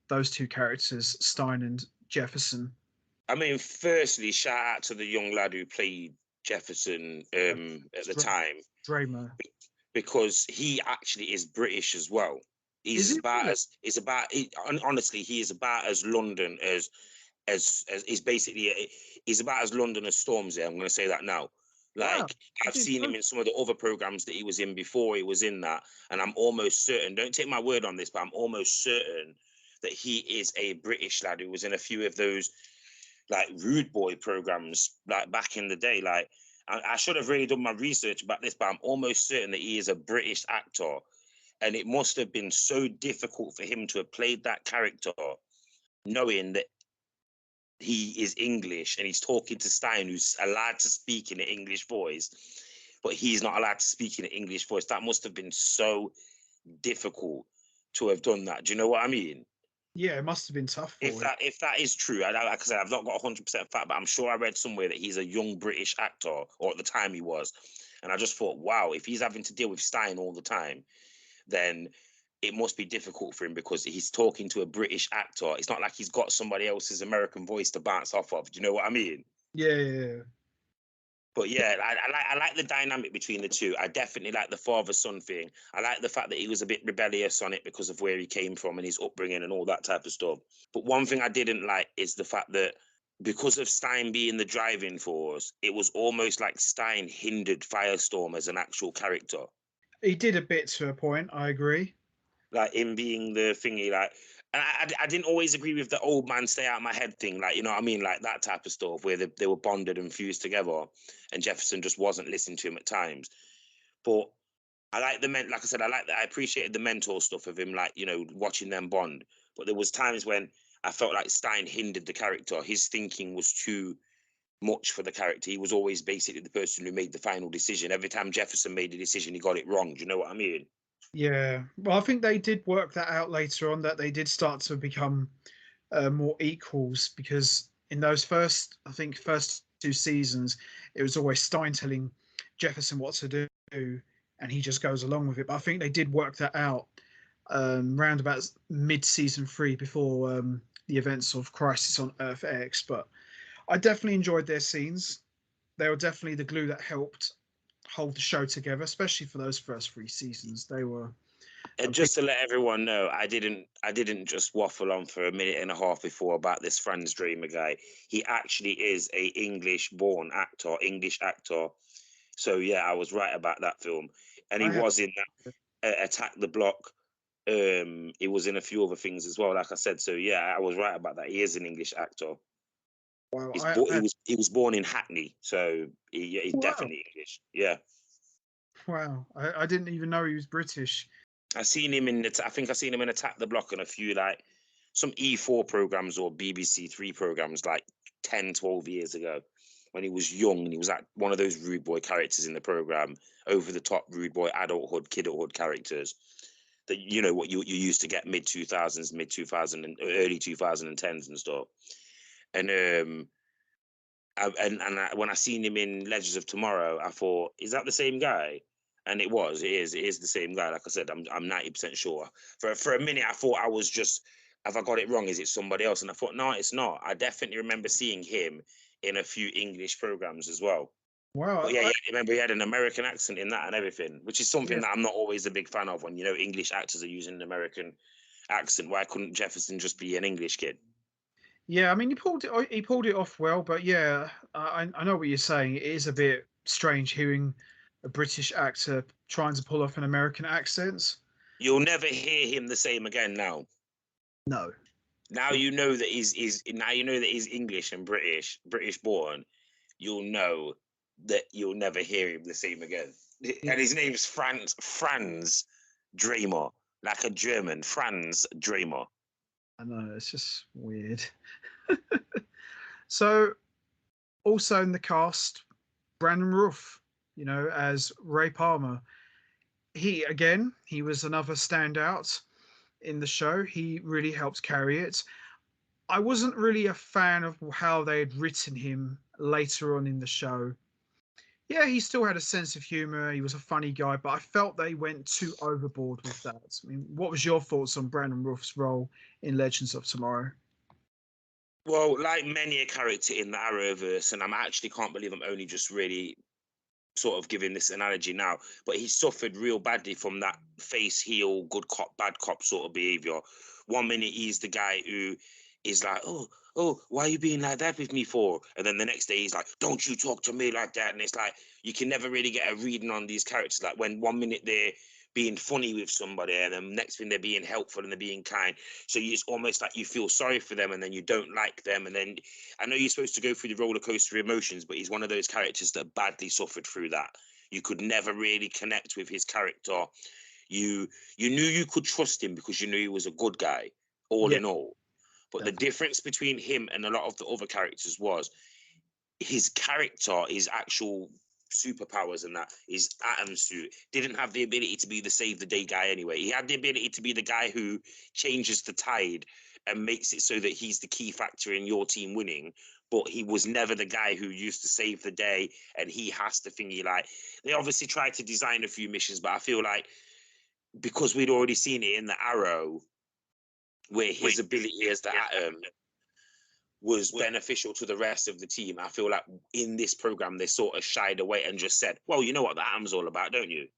those two characters, Stein and Jefferson? I mean, firstly, shout out to the young lad who played Jefferson at the time, Dramer. because he actually is British as well. Is He's it about really? as is about honestly, he is about as London as he's basically he's about as London as Stormzy. I'm going to say that now. Wow. Like, I've seen him in some of the other programs that he was in before he was in that, and I'm almost certain. Don't take my word on this, but I'm almost certain that he is a British lad who was in a few of those like Rude Boy programs like back in the day. Like, I should have really done my research about this, but I'm almost certain that he is a British actor, and it must have been so difficult for him to have played that character, knowing that he is English and he's talking to Stein, who's allowed to speak in an English voice, but he's not allowed to speak in an English voice. That must have been so difficult to have done that. Do you know what I mean? Yeah, it must have been tough If for him. that is true, like I said, I've not got 100% fact, but I'm sure I read somewhere that he's a young British actor, or at the time he was, and I just thought, wow, if he's having to deal with Stein all the time, then it must be difficult for him because he's talking to a British actor. It's not like he's got somebody else's American voice to bounce off of. Do you know what I mean? Yeah. But yeah, I like the dynamic between the two. I definitely like the father son thing. I like the fact that he was a bit rebellious on it because of where he came from and his upbringing and all that type of stuff. But one thing I didn't like is the fact that because of Stein being the driving force, it was almost like Stein hindered Firestorm as an actual character. He did a bit to a point, I agree. Like him being the thingy, like, and I didn't always agree with the old man stay out of my head thing, like, you know what I mean, like that type of stuff where they were bonded and fused together, and Jefferson just wasn't listening to him at times. But I like like I said, I appreciated the mentor stuff of him, like, watching them bond. But there was times when I felt like Stein hindered the character. His thinking was too much for the character. He was always basically the person who made the final decision. Every time Jefferson made a decision, he got it wrong. Do you know what I mean? Yeah. Well, I think they did work that out later on, that they did start to become more equals, because in those first two seasons, it was always Stein telling Jefferson what to do, and he just goes along with it. But I think they did work that out round about mid-season 3, before the events of Crisis on Earth X. But I definitely enjoyed their scenes. They were definitely the glue that helped hold the show together, especially for those first three seasons. They were a And big. just to let everyone know, I didn't just waffle on for a minute and a half before about this Franz Dreamer guy. He actually is a English-born actor, English actor. So yeah, I was right about that film, and he I have. was in that Attack the Block. He was in a few other things as well, like I said. So yeah, I was right about that. He is an English actor. Wow. He was born in Hackney, so yeah, he's Wow. definitely English. Yeah. Wow. I didn't even know he was British. I seen him in I think I seen him in Attack the Block and a few like some E4 programs or BBC Three programs like 10, 12 years ago when he was young, and he was like one of those rude boy characters in the program, over the top rude boy adulthood, kidulthood characters that what you used to get mid 2000s, mid 2000 and early 2010s and stuff. And when I seen him in Legends of Tomorrow, I thought, is that the same guy? And it is the same guy. Like I said, I'm 90% sure. For a minute, I thought I was just, have I got it wrong? Is it somebody else? And I thought, no, it's not. I definitely remember seeing him in a few English programs as well. But Wow. yeah, remember he had an American accent in that and everything, which is something Yeah. that I'm not always a big fan of when English actors are using an American accent. Why couldn't Jefferson just be an English kid? Yeah. I mean, he pulled it off well, but yeah, I know what you're saying. It is a bit strange hearing a British actor trying to pull off an American accent. You'll never hear him the same again now. No. Now you know that he's English and British born. You'll know that you'll never hear him the same again. And his name's Franz Dreamer, like a German, Franz Dreamer. I know, it's just weird. So, also in the cast, Brandon Routh, as Ray Palmer. He was another standout in the show. He really helped carry it. I wasn't really a fan of how they had written him later on in the show. Yeah, he still had a sense of humor. He was a funny guy, but I felt they went too overboard with that. I mean, what was your thoughts on Brandon Routh's role in Legends of Tomorrow? Well, like many a character in the Arrowverse, and I actually can't believe I'm only just really sort of giving this analogy now, but he suffered real badly from that face heel, good cop, bad cop sort of behavior. 1 minute he's the guy who is like, oh, why are you being like that with me for? And then the next day he's like, don't you talk to me like that. And it's like, you can never really get a reading on these characters. Like when 1 minute they're being funny with somebody and then next thing they're being helpful and they're being kind. So it's almost like you feel sorry for them and then you don't like them. And then I know you're supposed to go through the roller coaster of emotions, but he's one of those characters that badly suffered through that. You could never really connect with his character. You knew you could trust him because you knew he was a good guy, all Yeah, in all. But definitely. the difference between him and a lot of the other characters was his character, his actual superpowers and that, his atom suit, didn't have the ability to be the save the day guy anyway. He had the ability to be the guy who changes the tide and makes it so that he's the key factor in your team winning. But he was never the guy who used to save the day and he has to thingy. Like, they obviously tried to design a few missions, but I feel like because we'd already seen it in the Arrow, where his ability as the atom was beneficial to the rest of the team. I feel like in this program they sort of shied away and just said, "Well, you know what the atom's all about, don't you?"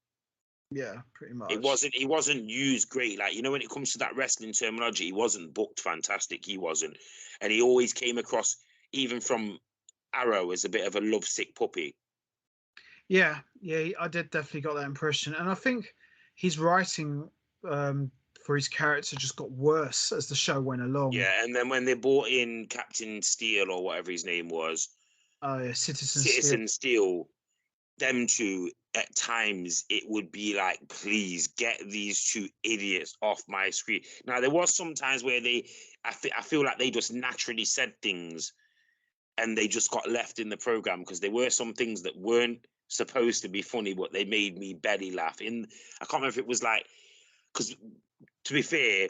Yeah, pretty It much. wasn't. He wasn't used great. Like, you know, when it comes to that wrestling terminology, he wasn't booked fantastic. He wasn't, and he always came across, even from Arrow, as a bit of a lovesick puppy. Yeah, I did definitely got that impression, and I think his writing for his character just got worse as the show went along. Yeah, and then when they brought in Captain Steel or whatever his name was, Oh yeah, Citizen Steel. Citizen Steel, them two at times it would be like, please get these two idiots off my screen. Now there was some times where I feel like they just naturally said things and they just got left in the program because there were some things that weren't supposed to be funny, but they made me belly laugh. I can't remember if it was like, because to be fair,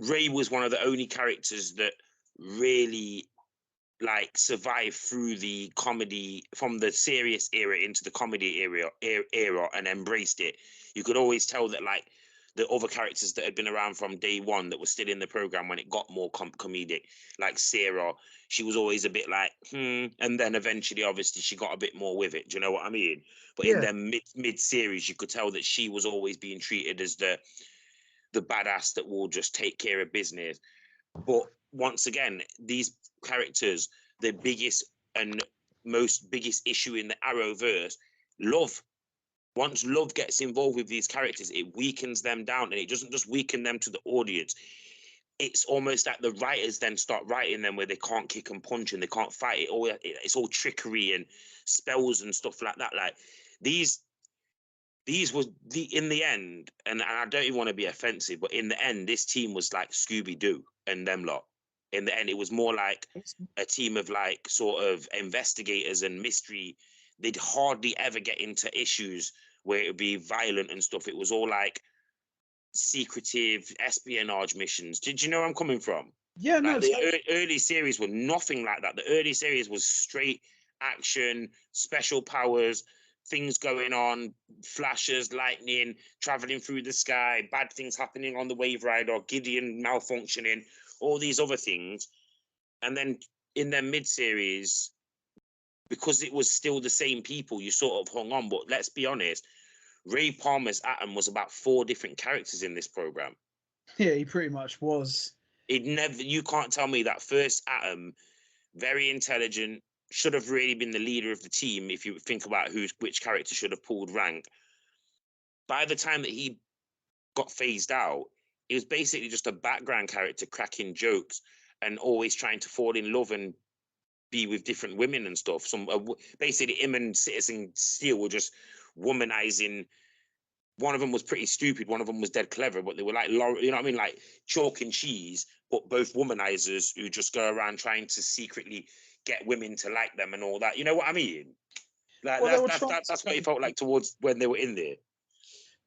Ray was one of the only characters that really like survived through the comedy, from the serious era into the comedy era and embraced it. You could always tell that like the other characters that had been around from day one that were still in the program when it got more comedic, like Sarah, she was always a bit like and then eventually obviously she got a bit more with it. Do you know what I mean? But in Yeah, their mid series you could tell that she was always being treated as the badass that will just take care of business. But once again, these characters, the biggest and biggest issue in the Arrowverse, love. Once love gets involved with these characters, it weakens them down, and it doesn't just weaken them to the audience. It's almost like the writers then start writing them where they can't kick and punch and they can't fight. It's all trickery and spells and stuff like that. Like these was in the end, and I don't even want to be offensive, but in the end, this team was like Scooby Doo and them lot. In the end, it was more like a team of like sort of investigators and mystery. They'd hardly ever get into issues where it would be violent and stuff. It was all like secretive espionage missions. Did you know where I'm coming from? yeah, no, Like the early series were nothing like that. The early series was straight action, special powers, things going on, flashes, lightning, traveling through the sky, bad things happening on the Wave Rider, Gideon malfunctioning, all these other things. And then in their mid-series, because it was still the same people, you sort of hung on. But let's be honest, Ray Palmer's Atom was about 4 different characters in this program. yeah, he pretty much was. You can't tell me that first Atom, very intelligent, should have really been the leader of the team if you think about which character should have pulled rank. By the time that he got phased out, it was basically just a background character cracking jokes. and always trying to fall in love and be with different women and stuff. Some basically him and Citizen Steel were just womanizing. One of them was pretty stupid, one of them was dead clever, but they were like, you know what I mean, like chalk and cheese, but both womanizers who just go around trying to secretly get women to like them and all that. You know what I mean? Like Well, they were that's what it felt like towards when they were in there.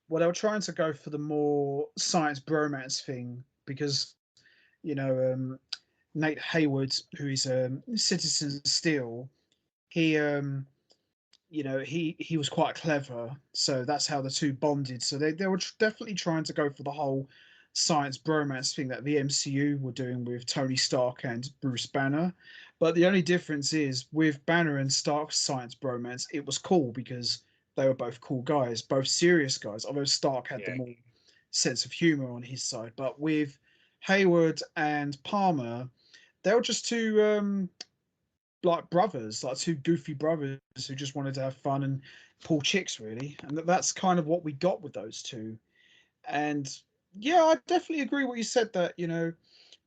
well, they were trying to go for the more science bromance thing because you know Nate Hayward, who is Citizen Steel, he he was quite clever, so that's how the two bonded. So they were definitely trying to go for the whole science bromance thing that the MCU were doing with Tony Stark and Bruce Banner. But the only difference is with Banner and Stark's science bromance, it was cool because they were both cool guys, both serious guys. Although Stark had the Yeah. more sense of humor on his side, but with Hayward and Palmer, they were just two like brothers, like two goofy brothers who just wanted to have fun and pull chicks, really. And that's kind of what we got with those two. And yeah, I definitely agree what you said that,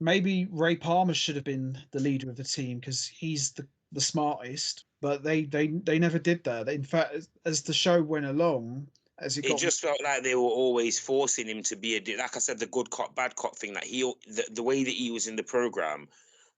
maybe Ray Palmer should have been the leader of the team because he's the smartest, but they never did that. In fact, as the show went along, as it It got just felt like they were always forcing him to be like I said, the good cop, bad cop thing. That the way that he was in the program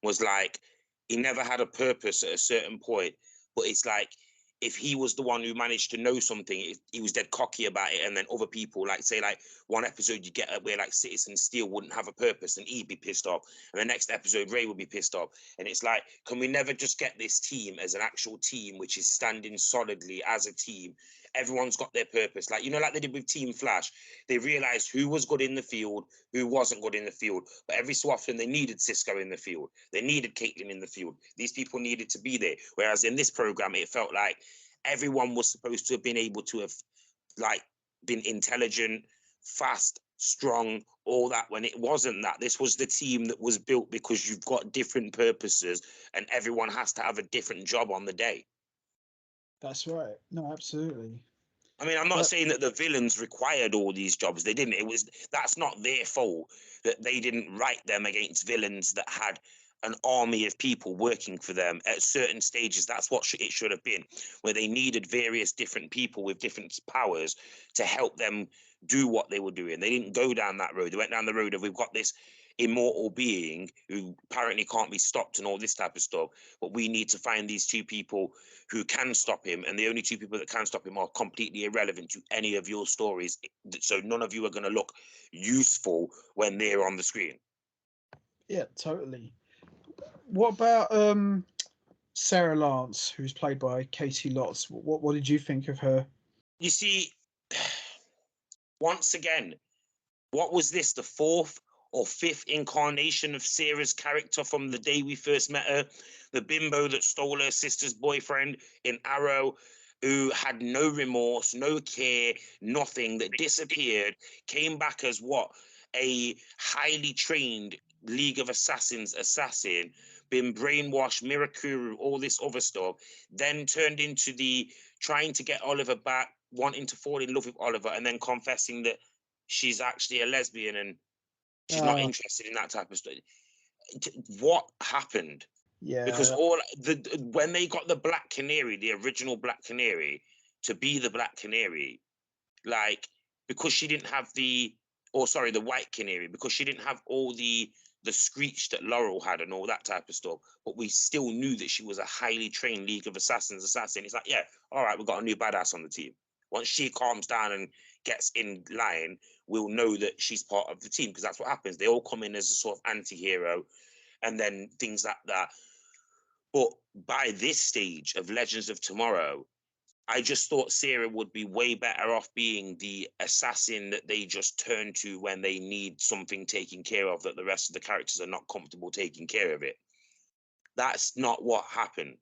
was like he never had a purpose at a certain point. But it's like if he was the one who managed to know something, he was dead cocky about it, and then other people, like say, like one episode you get where like Citizen Steel wouldn't have a purpose, and he'd be pissed off, and the next episode Ray would be pissed off, and it's like, can we never just get this team as an actual team which is standing solidly as a team? Everyone's got their purpose, like like they did with Team Flash. They realized who was good in the field, who wasn't good in the field, but every so often they needed Cisco in the field, they needed Caitlin in the field. These people needed to be there. Whereas in this program, it felt like everyone was supposed to have been able to have like been intelligent, fast, strong, all that, when it wasn't that. This was the team that was built because you've got different purposes and everyone has to have a different job on the day. That's right. No, absolutely. I mean, I'm not But saying that the villains required all these jobs. They didn't. That's not their fault that they didn't write them against villains that had an army of people working for them at certain stages. That's what it should have been, where they needed various different people with different powers to help them do what they were doing. They didn't go down that road. They went down the road of, we've got this immortal being who apparently can't be stopped and all this type of stuff, but we need to find these two people who can stop him, and the only two people that can stop him are completely irrelevant to any of your stories, so none of you are going to look useful when they're on the screen. yeah, totally. What about Sarah Lance, who's played by Katie Lotz? What did you think of her? You see, once again, what was this, the fourth or fifth incarnation of Sarah's character from the day we first met her? The bimbo that stole her sister's boyfriend in Arrow, who had no remorse, no care, nothing, that disappeared, came back as what? A highly trained League of Assassins assassin, been brainwashed, Mirakuru, all this other stuff, then turned into the trying to get Oliver back, wanting to fall in love with Oliver, and then confessing that she's actually a lesbian and she's not Uh, interested in that type of stuff. What happened? Because yeah, when they got the Black Canary, the original Black Canary, to be the Black Canary, like, because she didn't have the White Canary, because she didn't have all the screech that Laurel had and all that type of stuff, but we still knew that she was a highly trained League of Assassins assassin. It's like, yeah, all right, we've got a new badass on the team. Once she calms down and gets in line, we'll know that she's part of the team, because that's what happens. They all come in as a sort of anti-hero and then things like that. But by this stage of Legends of Tomorrow, I just thought Sarah would be way better off being the assassin that they just turn to when they need something taken care of, that the rest of the characters are not comfortable taking care of it. That's not what happened.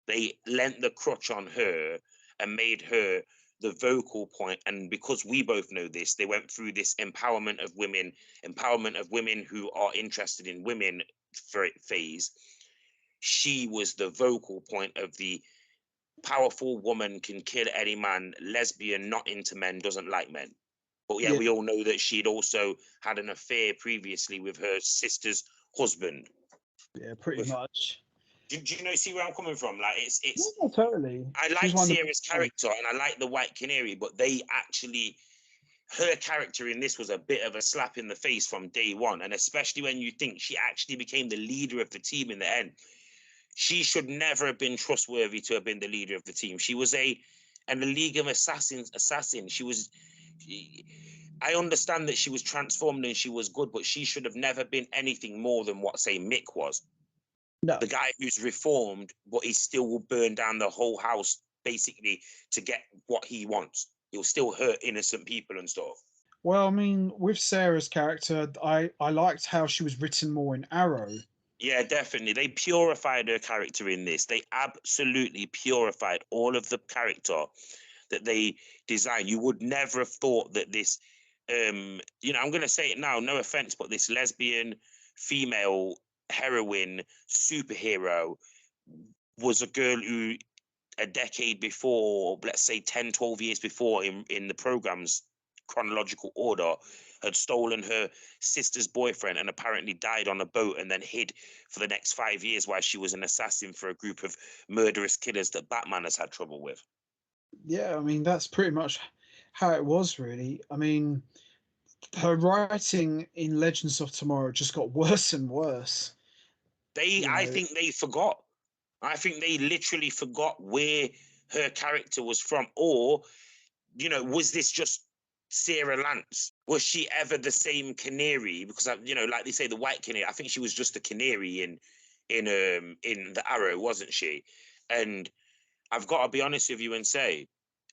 They lent the crutch on her and made her the vocal point. And because we both know this, they went through this empowerment of women who are interested in women phase. She was the vocal point of the powerful woman can kill any man, lesbian, not into men, doesn't like men. But yeah, yeah, we all know that she'd also had an affair previously with her sister's husband. Yeah, pretty With, much. do you know, see where I'm coming from? Like, Yeah, it's. totally. I She's like one of the Sierra's character and I like the White Canary, but they actually, her character in this was a bit of a slap in the face from day one. And especially when you think she actually became the leader of the team in the end. She should never have been trustworthy to have been the leader of the team. She was a League of Assassins assassin. I understand that she was transformed and she was good, but she should have never been anything more than what, say, Mick was. no. The guy who's reformed, but he still will burn down the whole house basically to get what he wants. He'll still hurt innocent people and stuff. Well, I mean, with Sarah's character, I liked how she was written more in Arrow. Yeah, definitely. They purified her character in this. They absolutely purified all of the character that they designed. You would never have thought that this, I'm going to say it now, no offense, but this lesbian female heroine superhero was a girl who a decade before, let's say 10, 12 years before in the program's chronological order, had stolen her sister's boyfriend and apparently died on a boat and then hid for the next 5 years while she was an assassin for a group of murderous killers that Batman has had trouble with. Yeah, I mean, that's pretty much how it was, really. I mean, her writing in Legends of Tomorrow just got worse and worse. I think they forgot. I think they literally forgot where her character was from, or was this just Sarah Lance? Was she ever the same canary? Because like they say, the white canary. I think she was just a canary in the Arrow, wasn't she? And I've got to be honest with you and say,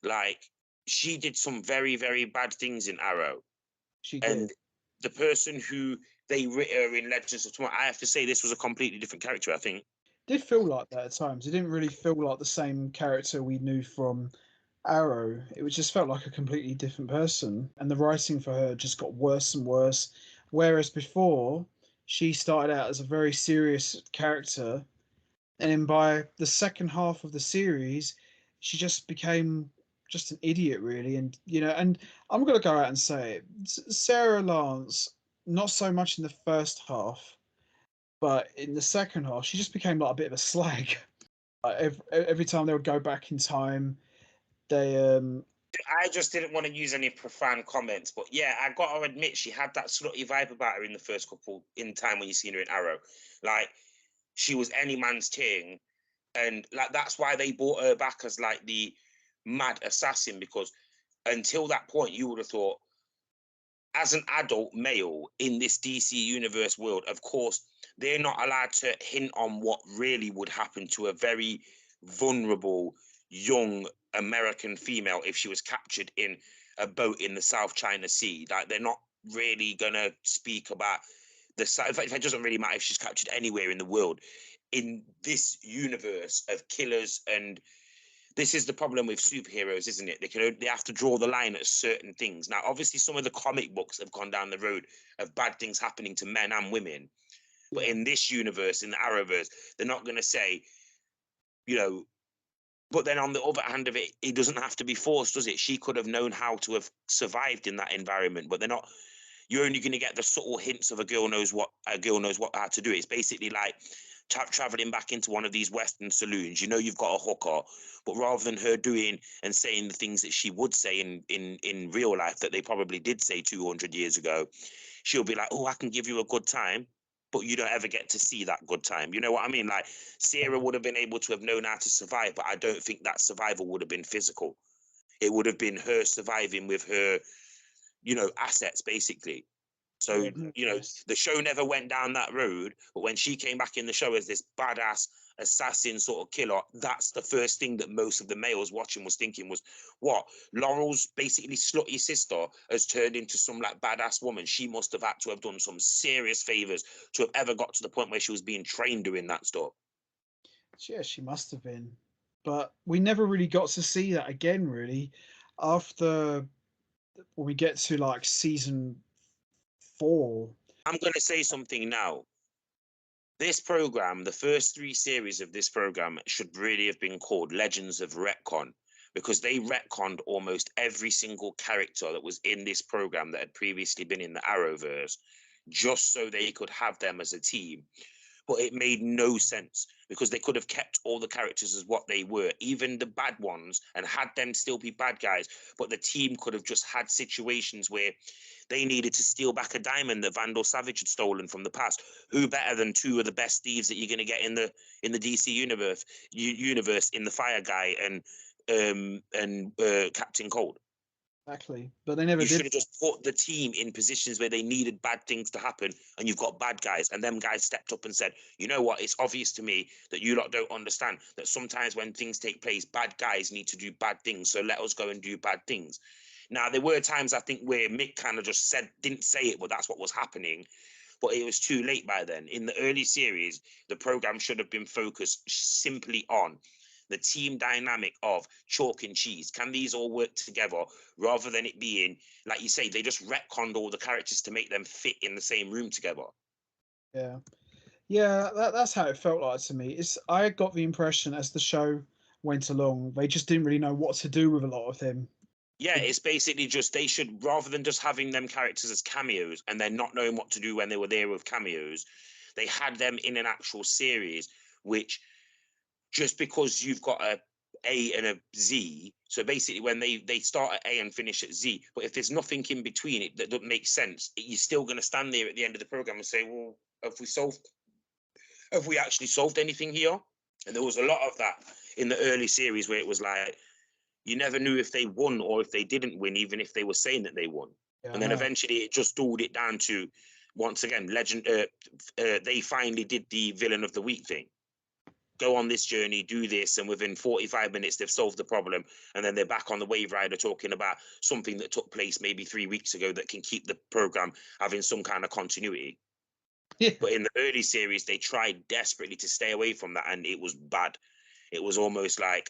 like, she did some very, very bad things in Arrow. She And did. the person who they writ her in Legends of Tomorrow, I have to say, this was a completely different character, I think. Did feel like that at times. It didn't really feel like the same character we knew from Arrow. It was just felt like a completely different person, and the writing for her just got worse and worse. Whereas before, she started out as a very serious character, and then by the second half of the series, she just became just an idiot, really. And and I'm gonna go out and say it, Sarah Lance, not so much in the first half, but in the second half, she just became like a bit of a slag. Every time they would go back in time, they I just didn't want to use any profound comments, but yeah, I got to admit she had that slutty vibe about her in the first couple in time when you seen her in Arrow. Like, she was any man's thing, and like that's why they brought her back as like the mad assassin, because until that point you would have thought, as an adult male in this DC universe world, of course they're not allowed to hint on what really would happen to a very vulnerable young American female if she was captured in a boat in the South China Sea. Like, they're not really gonna speak about the side. In fact, it doesn't really matter if she's captured anywhere in the world. In this universe of killers, and this is the problem with superheroes, isn't it? They have to draw the line at certain things. Now, obviously, some of the comic books have gone down the road of bad things happening to men and women, but in this universe, in the Arrowverse, they're not going to say, you know. But then on the other hand of it, it doesn't have to be forced, does it? She could have known how to have survived in that environment, but they're not. You're only going to get the subtle hints of a girl knows what how to do it. It's basically like traveling back into one of these Western saloons. You've got a hooker, but rather than her doing and saying the things that she would say in real life that they probably did say 200 years ago, she'll be like, "Oh, I can give you a good time." But you don't ever get to see that good time. You know what I mean? Like, Sarah would have been able to have known how to survive, but I don't think that survival would have been physical. It would have been her surviving with her, assets, basically. So, yes. the show never went down that road, but when she came back in the show as this badass assassin sort of killer, that's the first thing that most of the males watching was thinking was, what? Laurel's basically slutty sister has turned into some like badass woman. She must have had to have done some serious favors to have ever got to the point where she was being trained doing that stuff. Yeah, she must have been. But we never really got to see that again, really, after when we get to like season 4. I'm going to say something now. This program, the first 3 series of this program, should really have been called Legends of Retcon, because they retconned almost every single character that was in this program that had previously been in the Arrowverse, just so they could have them as a team. but it made no sense because they could have kept all the characters as what they were, even the bad ones, and had them still be bad guys. But the team could have just had situations where they needed to steal back a diamond that Vandal Savage had stolen from the past. Who better than two of the best thieves that you're going to get in the DC universe in the Fire Guy and Captain Cold? Exactly, but they never You should did. have just put the team in positions where they needed bad things to happen, and you've got bad guys, and them guys stepped up and said, you know what, it's obvious to me that you lot don't understand that sometimes when things take place, bad guys need to do bad things, so let us go and do bad things. Now, there were times, I think, where Mick kind of just didn't say it, but that's what was happening. But it was too late by then. In the early series, the program should have been focused simply on the team dynamic of chalk and cheese. Can these all work together rather than it being, like you say, they just retconned all the characters to make them fit in the same room together? Yeah, yeah, that's how it felt like to me. I got the impression as the show went along, they just didn't really know what to do with a lot of them. Yeah, it's basically just they should, rather than just having them characters as cameos and then not knowing what to do when they were there with cameos, they had them in an actual series, which just because you've got a and a Z, so basically when they start at A and finish at Z, but if there's nothing in between it that doesn't make sense, you're still going to stand there at the end of the program and say, well, have we actually solved anything here? And there was a lot of that in the early series where it was like you never knew if they won or if they didn't win, even if they were saying that they won. Yeah, And then eventually it just dulled it down to, once again, they finally did the villain of the week thing. Go on this journey, do this, and within 45 minutes they've solved the problem, and then they're back on the Wave Rider talking about something that took place maybe 3 weeks ago that can keep the program having some kind of continuity. yeah. But in the early series, they tried desperately to stay away from that, and it was bad. It was almost like,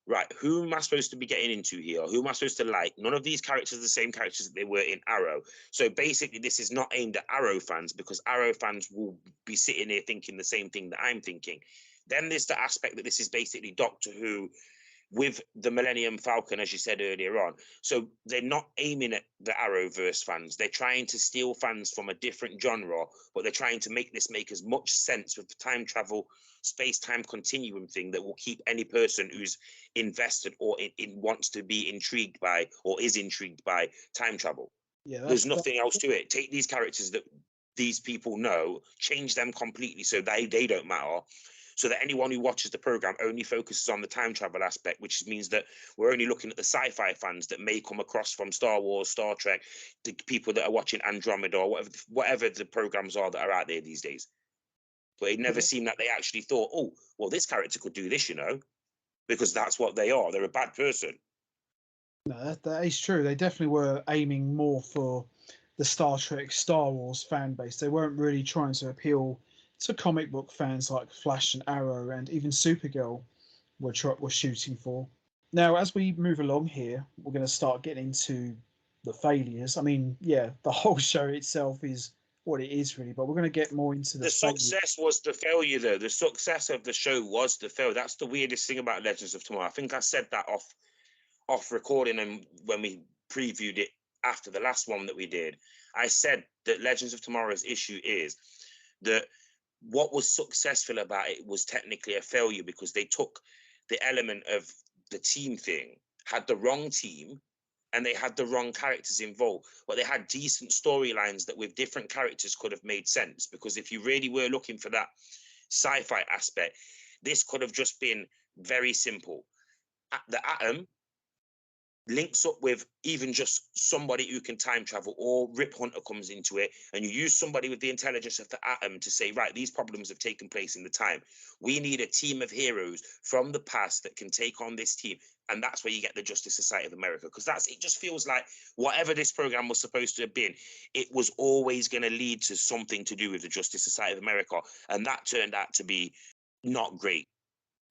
right, who am I supposed to be getting into here? Who am I supposed to like? None of these characters are the same characters that they were in Arrow. So basically, this is not aimed at Arrow fans because Arrow fans will be sitting here thinking the same thing that I'm thinking. Then there's the aspect that this is basically Doctor Who with the Millennium Falcon, as you said earlier on. So they're not aiming at the Arrowverse fans. They're trying to steal fans from a different genre, but they're trying to make this make as much sense with the time travel, space-time continuum thing that will keep any person who's invested or wants to be intrigued by or is intrigued by time travel. Yeah, There's nothing else to it. Take these characters that these people know, change them completely so they don't matter, so that anyone who watches the program only focuses on the time travel aspect, which means that we're only looking at the sci-fi fans that may come across from Star Wars, Star Trek, the people that are watching Andromeda or whatever the programs are that are out there these days. But it never seemed that they actually thought, oh, well, this character could do this, because that's what they are. They're a bad person. No, that is true. They definitely were aiming more for the Star Trek, Star Wars fan base. They weren't really trying to appeal to comic book fans like Flash and Arrow and even Supergirl were shooting for. Now, as we move along here, we're going to start getting into the failures. I mean, yeah, the whole show itself is what it is, really, but we're going to get more into the The failures. success was the failure, though. The success of the show was the failure. That's the weirdest thing about Legends of Tomorrow. I think I said that off recording, and when we previewed it after the last one that we did, I said that Legends of Tomorrow's issue is that what was successful about it was technically a failure because they took the element of the team thing, had the wrong team, and they had the wrong characters involved, but they had decent storylines that with different characters could have made sense. Because if you really were looking for that sci-fi aspect, this could have just been very simple. The Atom links up with even just somebody who can time travel, or Rip Hunter comes into it, and you use somebody with the intelligence of the Atom to say, right, these problems have taken place in the time. We need a team of heroes from the past that can take on this team. And that's where you get the Justice Society of America, because it just feels like whatever this program was supposed to have been, it was always going to lead to something to do with the Justice Society of America. And that turned out to be not great.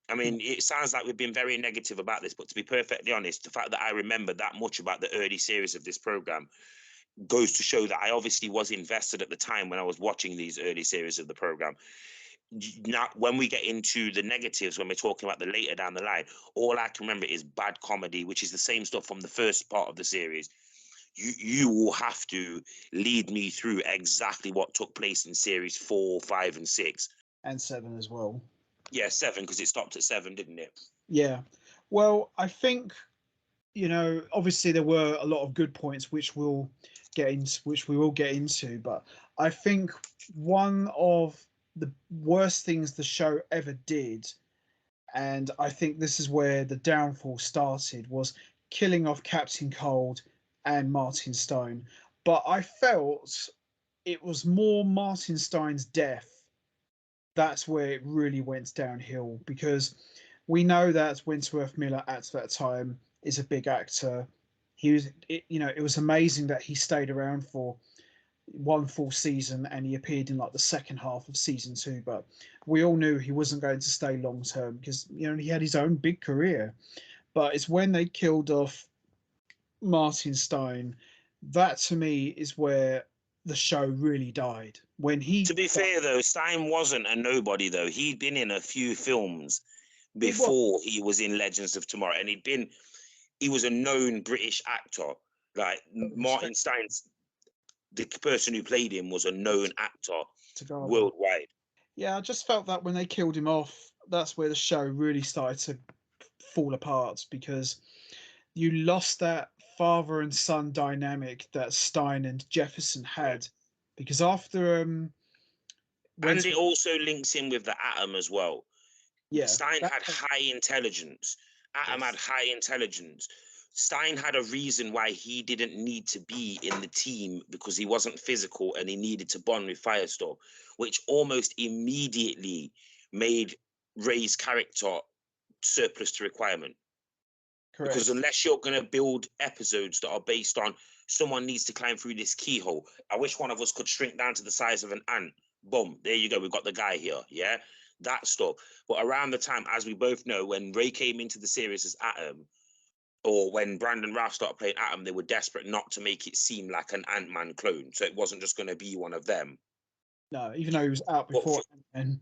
I mean, it sounds like we've been very negative about this, but to be perfectly honest, the fact that I remember that much about the early series of this program goes to show that I obviously was invested at the time when I was watching these early series of the program. Now, when we get into the negatives, when we're talking about the later down the line, all I can remember is bad comedy, which is the same stuff from the first part of the series. You will have to lead me through exactly what took place in series 4, 5, and 6 and 7 as well. Yeah, 7, because it stopped at 7, didn't it? Yeah. Well, I think, obviously there were a lot of good points which we will get into, but I think one of the worst things the show ever did, and I think this is where the downfall started, was killing off Captain Cold and Martin Stone. But I felt it was more Martin Stein's death that's where it really went downhill, because we know that Wentworth Miller at that time is a big actor. It was amazing that he stayed around for one full season and he appeared in like the second half of season 2. But we all knew he wasn't going to stay long term because he had his own big career. But it's when they killed off Martin Stein that to me is where the show really died. When he To be fair, though, Stein wasn't a nobody, though. He'd been in a few films it was before he was in Legends of Tomorrow, and he was a known British actor. Like Martin Stein's, the person who played him was a known actor worldwide. Yeah, I just felt that when they killed him off, that's where the show really started to fall apart, because you lost that father and son dynamic that Stein and Jefferson had. Because after and it also links in with the Atom as well. Yeah, Stein had high intelligence. Atom had high intelligence. Stein had a reason why he didn't need to be in the team, because he wasn't physical and he needed to bond with Firestorm, which almost immediately made Ray's character surplus to requirement. Correct. Because unless you're going to build episodes that are based on someone needs to climb through this keyhole, I wish one of us could shrink down to the size of an ant. Boom, there you go. We've got the guy here. Yeah, that stuff. But around the time, as we both know, when Ray came into the series as Atom, or when Brandon Routh started playing Atom, they were desperate not to make it seem like an Ant-Man clone. So it wasn't just going to be one of them. No, even though he was out before.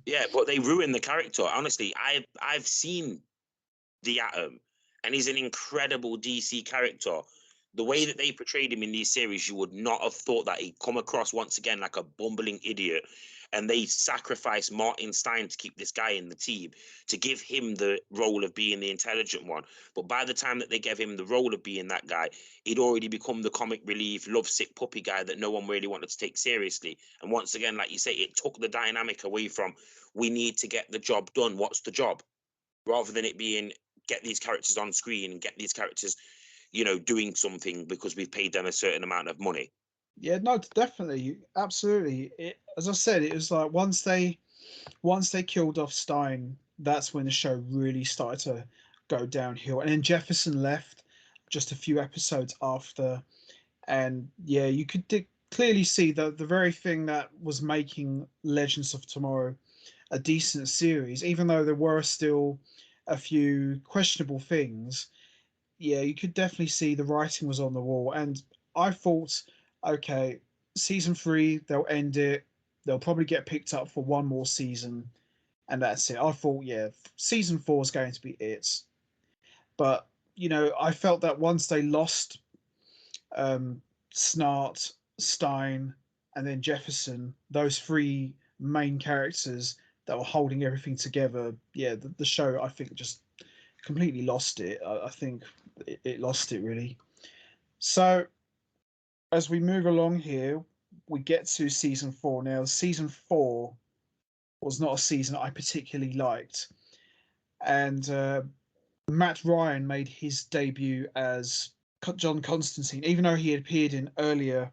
Yeah, but they ruined the character. Honestly, I've seen the Atom, and he's an incredible DC character. The way that they portrayed him in these series, you would not have thought that he'd come across once again like a bumbling idiot. And they sacrificed Martin Stein to keep this guy in the team, to give him the role of being the intelligent one. But by the time that they gave him the role of being that guy, he'd already become the comic relief, lovesick puppy guy that no one really wanted to take seriously. And once again, like you say, it took the dynamic away from, we need to get the job done. What's the job? Rather than it being, get these characters on screen and get these characters, doing something because we've paid them a certain amount of money. Yeah, no, definitely, absolutely. As I said, it was like once they killed off Stein, that's when the show really started to go downhill. And then Jefferson left just a few episodes after, and yeah, you could clearly see that the very thing that was making Legends of Tomorrow a decent series, even though there were still a few questionable things, yeah, you could definitely see the writing was on the wall. And I thought, okay, season 3, they'll end it. They'll probably get picked up for one more season, and that's it. I thought, yeah, season 4 is going to be it. But, I felt that once they lost Snart, Stein, and then Jefferson, those 3 main characters that were holding everything together, yeah, the show, I think, just completely lost it. I think it lost it, really. So as we move along here, we get to season 4. Now, season 4 was not a season I particularly liked, and Matt Ryan made his debut as John Constantine, even though he had appeared in earlier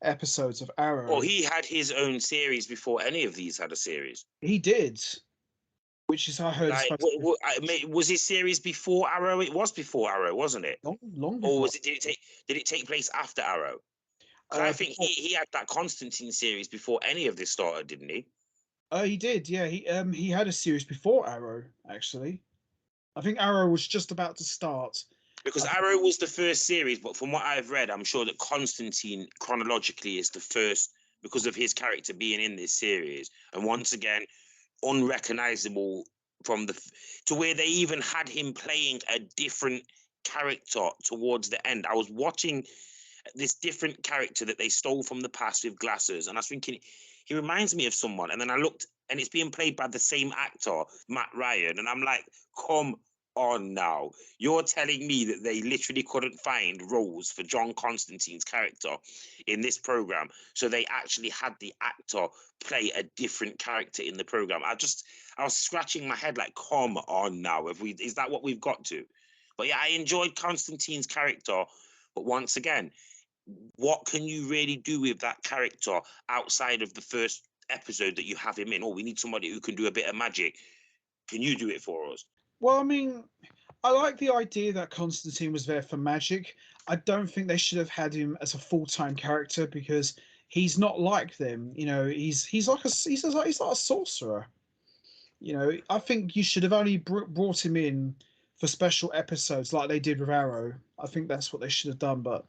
episodes of Arrow. Well, he had his own series before any of these had a series. He did, which is, I heard, was his series before Arrow? It was before Arrow, wasn't it? Long before. Or was it? Did it take place after Arrow? Because I think he had that Constantine series before any of this started, didn't he? He did. Yeah, he had a series before Arrow, actually. I think Arrow was just about to start. Because Arrow was the first series, but from what I've read, I'm sure that Constantine chronologically is the first, because of his character being in this series. And once again, unrecognizable to where they even had him playing a different character towards the end. I was watching this different character that they stole from the past with glasses, and I was thinking, he reminds me of someone. And then I looked and it's being played by the same actor, Matt Ryan. And I'm like, come on now. You're telling me that they literally couldn't find roles for John Constantine's character in this program, so they actually had the actor play a different character in the program. I was scratching my head like, come on now. Is that what we've got to? But yeah, I enjoyed Constantine's character, but once again, what can you really do with that character outside of the first episode that you have him in? Oh, we need somebody who can do a bit of magic. Can you do it for us? Well, I mean, I like the idea that Constantine was there for magic. I don't think they should have had him as a full-time character because he's not like them. You know, he's like a sorcerer. You know, I think you should have only brought him in for special episodes like they did with Arrow. I think that's what they should have done. But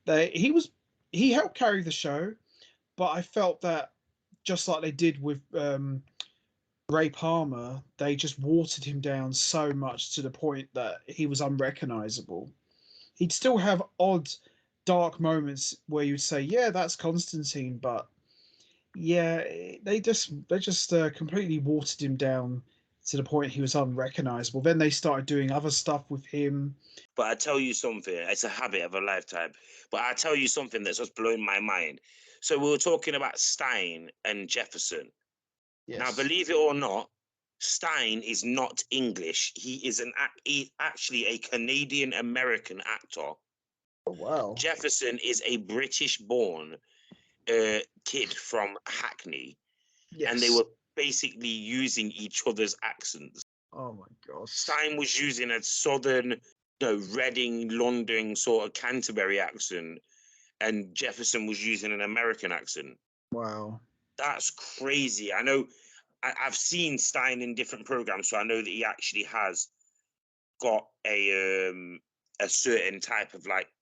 he helped carry the show, but I felt that just like they did with Ray Palmer, they just watered him down so much to the point that he was unrecognizable. He'd still have odd, dark moments where you'd say, "Yeah, that's Constantine," but yeah, they just completely watered him down to the point he was unrecognizable. Then they started doing other stuff with him. But I tell you something, it's a habit of a lifetime. But I tell you something that's just blown my mind. So we were talking about Stein and Jefferson. Now, Yes. believe it or not, Stein is not English. He is actually a Canadian American actor. Oh, wow. Jefferson is a British-born kid from Hackney, Yes. and they were basically using each other's accents. Oh my gosh. Stein was using a southern, Reading, London sort of Canterbury accent, and Jefferson was using an American accent. Wow. That's crazy. I know. I've seen Stein in different programs, so I know that he actually has got a certain type of like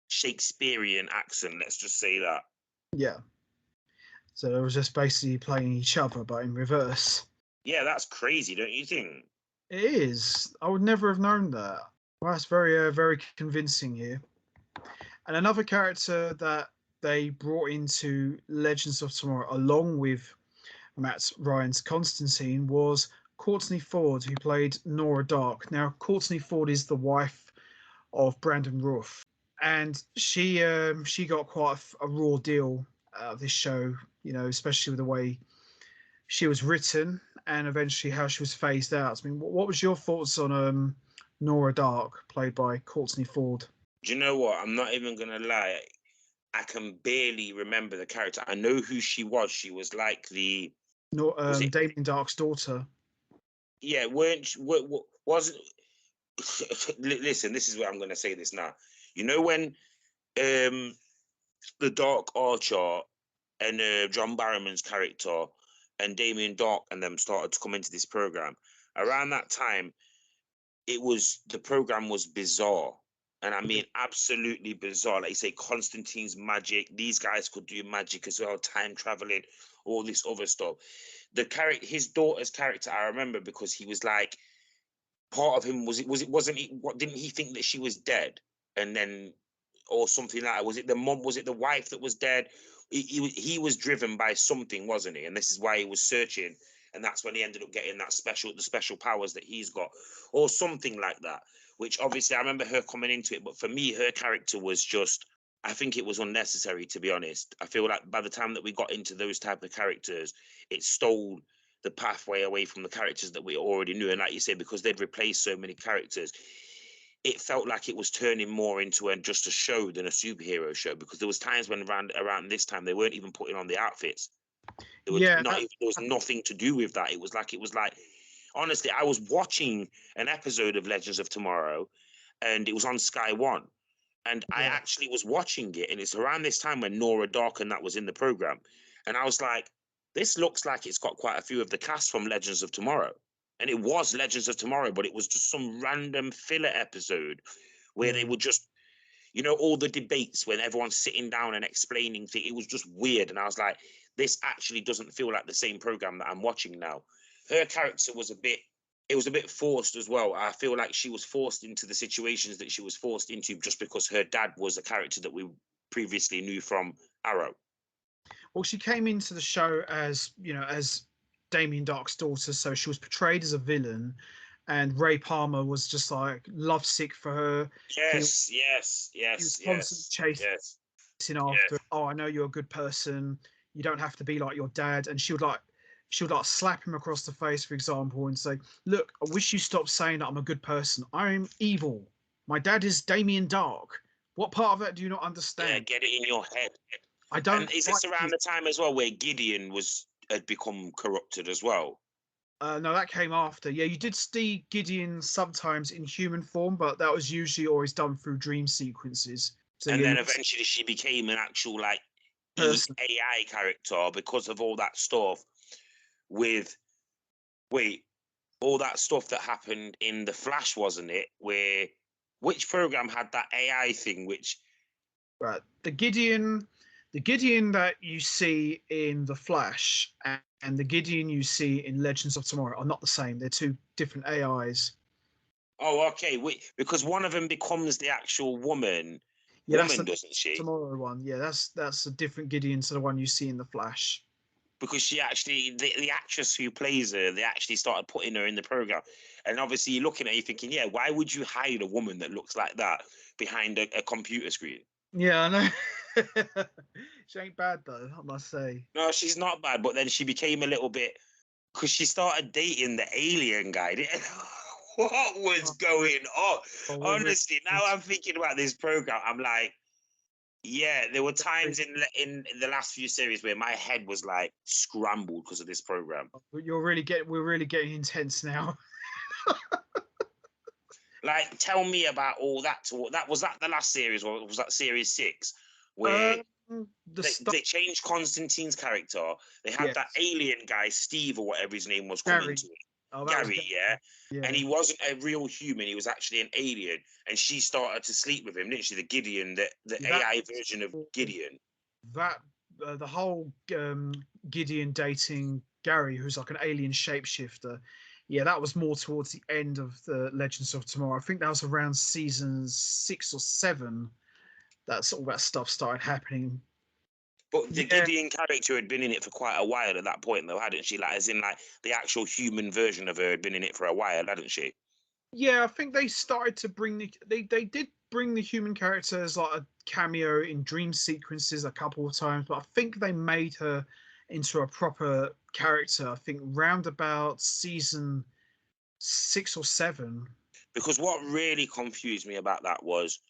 Shakespearean accent. Let's just say that. Yeah. So they was just basically playing each other, but in reverse. Yeah, that's crazy, don't you think? It is. I would never have known that. Well, that's very convincing here. And another character that they brought into Legends of Tomorrow, along with Matt Ryan's Constantine, was Courtney Ford, who played Nora Dark. Now, Courtney Ford is the wife of Brandon Routh, and she got quite a raw deal out of this show. You know, especially with the way she was written and eventually how she was phased out. I mean, what was your thoughts on Nora Dark, played by Courtney Ford? Do you know what? I'm not even gonna lie. I can barely remember the character. I know who she was. She was like the No, was it? Damien Dark's daughter. Yeah, wasn't? Listen, this is where I'm gonna say this now. You know when the Dark Archer and John Barrowman's character and Damien Dark and them started to come into this program. Around that time, the program was bizarre. And I mean, absolutely bizarre. Like you say, Constantine's magic. These guys could do magic as well, time traveling, all this other stuff. His daughter's character, I remember because he was like, part of him wasn't he? What didn't he think that she was dead? And then, or something like that. Was it the mom? Was it the wife that was dead? He was driven by something, wasn't he? And this is why he was searching. And that's when he ended up getting the special powers that he's got, or something like that. Which obviously I remember her coming into it, but for me, her character was just, I think it was unnecessary, to be honest. I feel like by the time that we got into those type of characters, it stole the pathway away from the characters that we already knew. And like you said, because they'd replaced so many characters, it felt like it was turning more into just a show than a superhero show, because there was times when around this time they weren't even putting on the outfits. There was nothing to do with that. It was like honestly, I was watching an episode of Legends of Tomorrow, and it was on Sky One, and I actually was watching it, and it's around this time when Nora Dark and that was in the program, and I was like, this looks like it's got quite a few of the cast from Legends of Tomorrow. And it was Legends of Tomorrow, but it was just some random filler episode where they would just, all the debates when everyone's sitting down and explaining things. It was just weird. And I was like, this actually doesn't feel like the same program that I'm watching now. Her character was a bit forced as well. I feel like she was forced into the situations that she was forced into just because her dad was a character that we previously knew from Arrow. Well, she came into the show as Damien Dark's daughter, so she was portrayed as a villain, and Ray Palmer was just like lovesick for her. Yes, yes, He was yes, constantly yes, chasing yes, after, yes. oh, I know you're a good person, you don't have to be like your dad. And she would like slap him across the face, for example, and say, look, I wish you stopped saying that I'm a good person. I'm evil. My dad is Damien Dark. What part of that do you not Yeah, understand? get it in your head. I And don't is this like around you. the time as well where Gideon had become corrupted as well? No, that came after. Yeah, you did see Gideon sometimes in human form, but that was usually always done through dream sequences. So And yeah, then you eventually she became an actual like person. AI character because of all that stuff with wait, all that stuff that happened in the Flash, wasn't it? Where which program had that AI thing which Right. The Gideon that you see in The Flash and the Gideon you see in Legends of Tomorrow are not the same. They're two different AIs. oh okay, wait, because one of them becomes the actual Yeah, that's woman, the doesn't she? Tomorrow one. Yeah, that's a different Gideon to the one you see in The Flash. Because she actually the actress who plays her, they actually started putting her in the program. And obviously you're looking at you thinking, yeah, why would you hide a woman that looks like that behind a computer screen? Yeah, I know. She ain't bad though, I must say. No, she's not bad, but then she became a little bit because she started dating the alien guy. What was Oh, really? going on? Oh, we're really Honestly, now I'm thinking about this program. I'm like, yeah, there were times in the last few series where my head was like scrambled because of this program. we're really getting intense now. Like, tell me about all that. That was that the last series, or was that series 6, where Um, the stuff. they changed Constantine's character. They had that Yes, alien guy, Steve or whatever his name was, come Gary. into it. Oh, that was Gary, Gary. yeah. And Yeah, he wasn't a real human, he was actually an alien. And she started to sleep with him, didn't she? The Gideon, the yeah, that AI version of Gideon. that the whole Gideon dating Gary, who's like an alien shapeshifter. Yeah, that was more towards the end of the Legends of Tomorrow. I think that was around season 6 or 7. That's all that stuff started happening. But the Yeah, Gideon character had been in it for quite a while at that point, though, hadn't she? Like, as in, like, the actual human version of her had been in it for a while, hadn't she? yeah. I think they started to bring they did bring the human character as like a cameo in dream sequences a couple of times, but I think they made her into a proper character. I think round about season 6 or 7. Because what really confused me about that was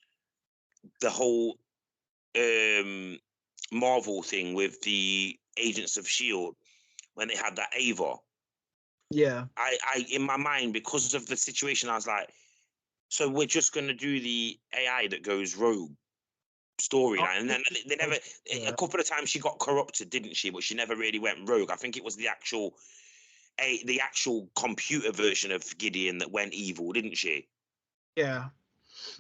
the whole um, Marvel thing with the Agents of Shield when they had that Ava. Yeah, I in my mind, because of the situation, I was like, so we're just gonna do the AI that goes rogue I storyline, and then think they never. A yeah, couple of times she got corrupted, didn't she? But she never really went rogue. I think it was the actual computer version of Gideon that went evil, didn't she? yeah.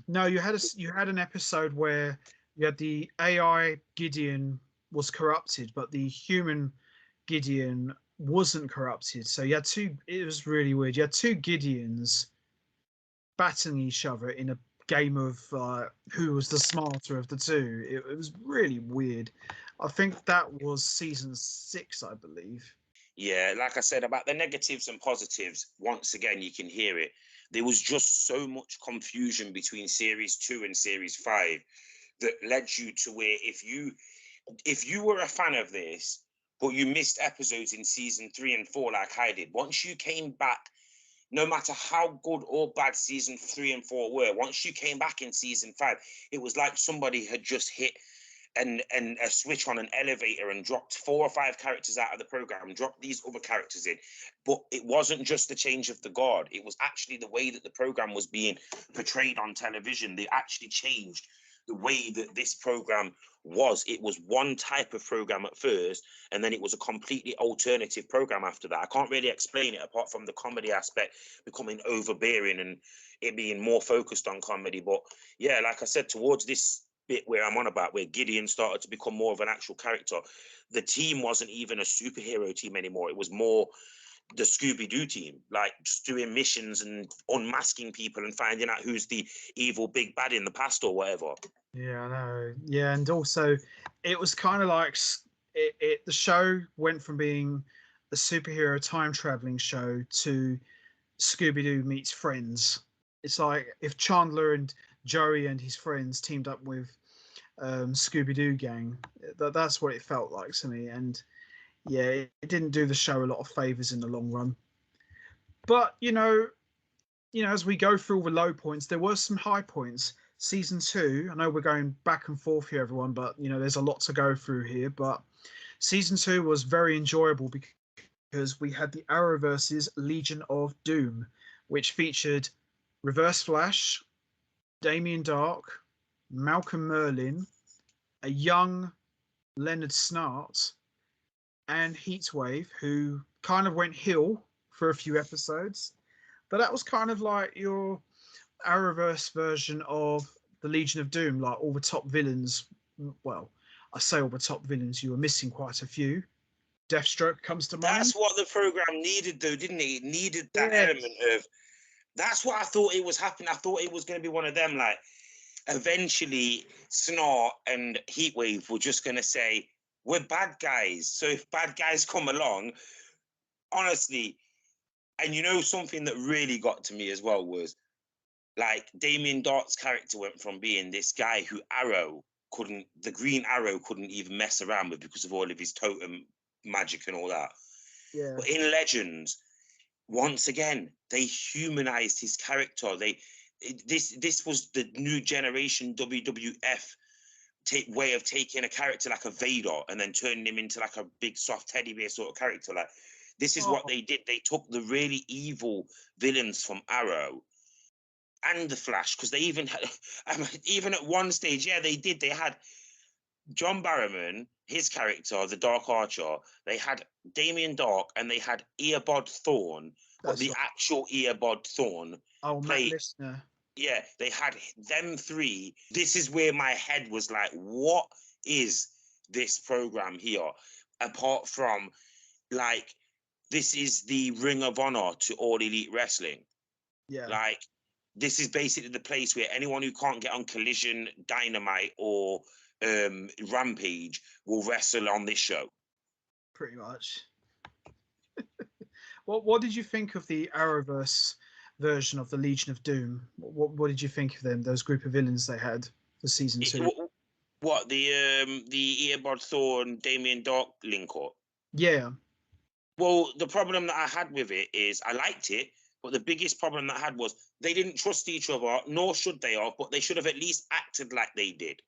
No, you had an episode where you had the AI Gideon was corrupted, but the human Gideon wasn't corrupted. So you had two. It was really weird. You had two Gideons battling each other in a game of who was the smarter of the two. It was really weird. I think that was season 6, I believe. Yeah, like I said about the negatives and positives, once again, you can hear it. There was just so much confusion between series 2 and series 5 that led you to where if you were a fan of this, but you missed episodes in season 3 and 4 like I did, once you came back, no matter how good or bad season 3 and 4 were, once you came back in season 5, it was like somebody had just hit and a switch on an elevator and dropped 4 or 5 characters out of the program, dropped these other characters in. But it wasn't just the change of the guard, it was actually the way that the program was being portrayed on television. They actually changed the way that this program was. It was one type of program at first, and then it was a completely alternative program after that. I can't really explain it apart from the comedy aspect becoming overbearing and it being more focused on comedy. But yeah, like I said, towards this bit where I'm on about, where Gideon started to become more of an actual character, the team wasn't even a superhero team anymore. It was more the Scooby-Doo team, like just doing missions and unmasking people and finding out who's the evil big bad in the past or whatever. Yeah, I know. Yeah, and also it was kind of like the show went from being a superhero time traveling show to Scooby Doo meets Friends. It's like if Chandler and Joey and his friends teamed up with Scooby Doo gang. That's what it felt like to me. And yeah, it didn't do the show a lot of favors in the long run. But as we go through all the low points, there were some high points. Season 2, I know we're going back and forth here, everyone, but there's a lot to go through here. But season 2 was very enjoyable because we had the Arrowverse's Legion of Doom, which featured Reverse Flash, Damien Dark, Malcolm Merlin, a young Leonard Snart, and Heatwave, who kind of went heel for a few episodes. But that was kind of like your Arrowverse version of the Legion of Doom, like all the top villains. Well, I say all the top villains, you were missing quite a few. Deathstroke comes to mind. That's what the program needed, though, didn't it? It needed that Yes. element of. That's what I thought it was happening. I thought it was going to be one of them. Like, eventually, Snort and Heatwave were just going to say, "We're bad guys." So if bad guys come along, honestly, and something that really got to me as well was, like, Damien Dark's character went from being this guy who the Green Arrow couldn't even mess around with because of all of his totem magic and all that. Yeah. But in Legends, once again, they humanized his character. This was the new generation WWF way of taking a character like a Vader and then turning him into like a big soft teddy bear sort of character. Like, this is what they did. They took the really evil villains from Arrow and the Flash, because they even had, even at one stage, yeah, they did. They had John Barrowman, his character, the Dark Archer. They had Damien Dark, and they had Earbod Thorn, but the actual Earbod Thorn Matt Listener. Yeah, they had them three. This is where my head was like, what is this program here? Apart from, like, this is the Ring of Honor to All Elite Wrestling. Yeah. Like, this is basically the place where anyone who can't get on Collision, Dynamite, or Rampage will wrestle on this show. Pretty much. What did you think of the Arrowverse version of the Legion of Doom? What did you think of them? Those group of villains they had for season 2. What, the Earbod Thorn, Damien Dark link up? Yeah. Well, the problem that I had with it is I liked it, but the biggest problem that I had was they didn't trust each other, nor should they have, but they should have at least acted like they did.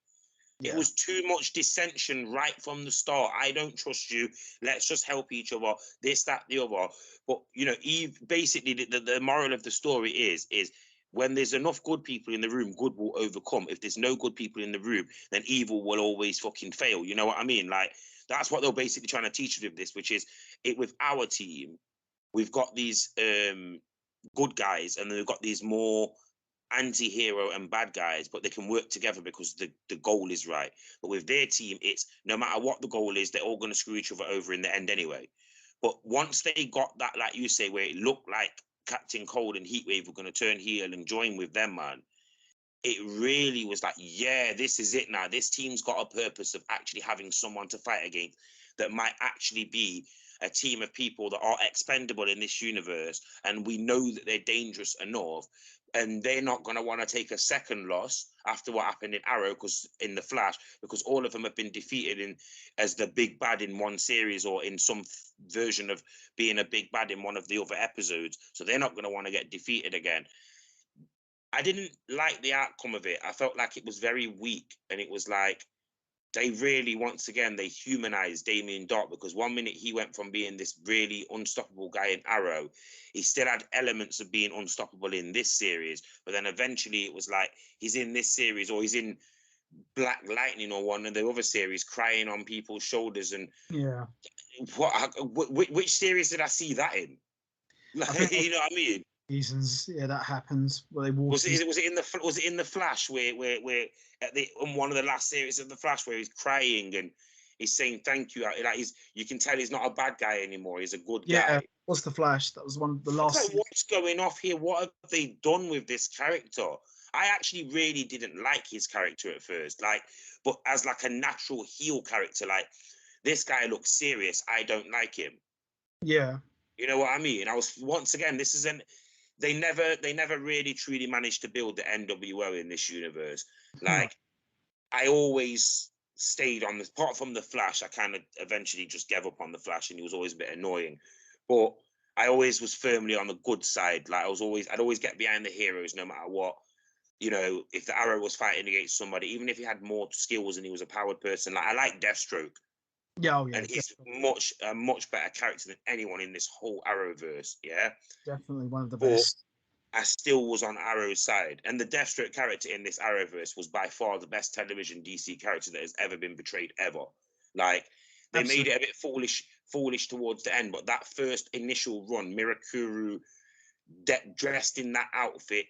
Yeah. It was too much dissension right from the start. I don't trust you. Let's just help each other. This, that, the other. But, Eve, basically, the moral of the story is when there's enough good people in the room, good will overcome. If there's no good people in the room, then evil will always fucking fail. You know what I mean? Like, that's what they're basically trying to teach us with this, which is it with our team. We've got these good guys, and then we've got these more anti-hero and bad guys, but they can work together because the goal is right. But with their team, it's no matter what the goal is, they're all going to screw each other over in the end anyway. But once they got that, like you say, where it looked like Captain Cold and Heatwave were going to turn heel and join with them, man, it really was like, yeah, this is it now. This team's got a purpose of actually having someone to fight against that might actually be a team of people that are expendable in this universe, and we know that they're dangerous enough, and they're not going to want to take a second loss after what happened in Arrow, because in the Flash, because all of them have been defeated as the big bad in one series or in some version of being a big bad in one of the other episodes, so they're not going to want to get defeated again. I didn't like the outcome of it. I felt like it was very weak, and it was like they really, once again, they humanized Damien Dark, because one minute he went from being this really unstoppable guy in Arrow. He still had elements of being unstoppable in this series, but then eventually it was like he's in this series, or he's in Black Lightning or one of the other series, crying on people's shoulders. And yeah, which series did I see that in? Like, you know what I mean? Reasons, yeah, that happens. Well, they was it in the Flash where at the one of the last series of the Flash where he's crying and he's saying thank you, like you can tell he's not a bad guy anymore, he's a good guy. Yeah, what's the Flash? That was one of the last. Like, what's going off here? What have they done with this character? I actually really didn't like his character at first, like, but as like a natural heel character, like, this guy looks serious, I don't like him. Yeah. You know what I mean? I was once again, this isn't. They never really truly managed to build the NWO in this universe. No. Like I always stayed on the, apart from the Flash, I kind of eventually just gave up on the Flash, and he was always a bit annoying. But I always was firmly on the good side. Like I'd always get behind the heroes no matter what. You know, if the Arrow was fighting against somebody, even if he had more skills and he was a powered person, like I like Deathstroke, Yeah. Oh yeah. and he's a much better character than anyone in this whole Arrowverse. Yeah, Definitely one of the but best. I still was on Arrow's side. And the Deathstroke character in this Arrowverse was by far the best television DC character that has ever been portrayed ever. Like, they made Absolutely. it a bit foolish towards the end, but that first initial run, Mirakuru dressed in that outfit,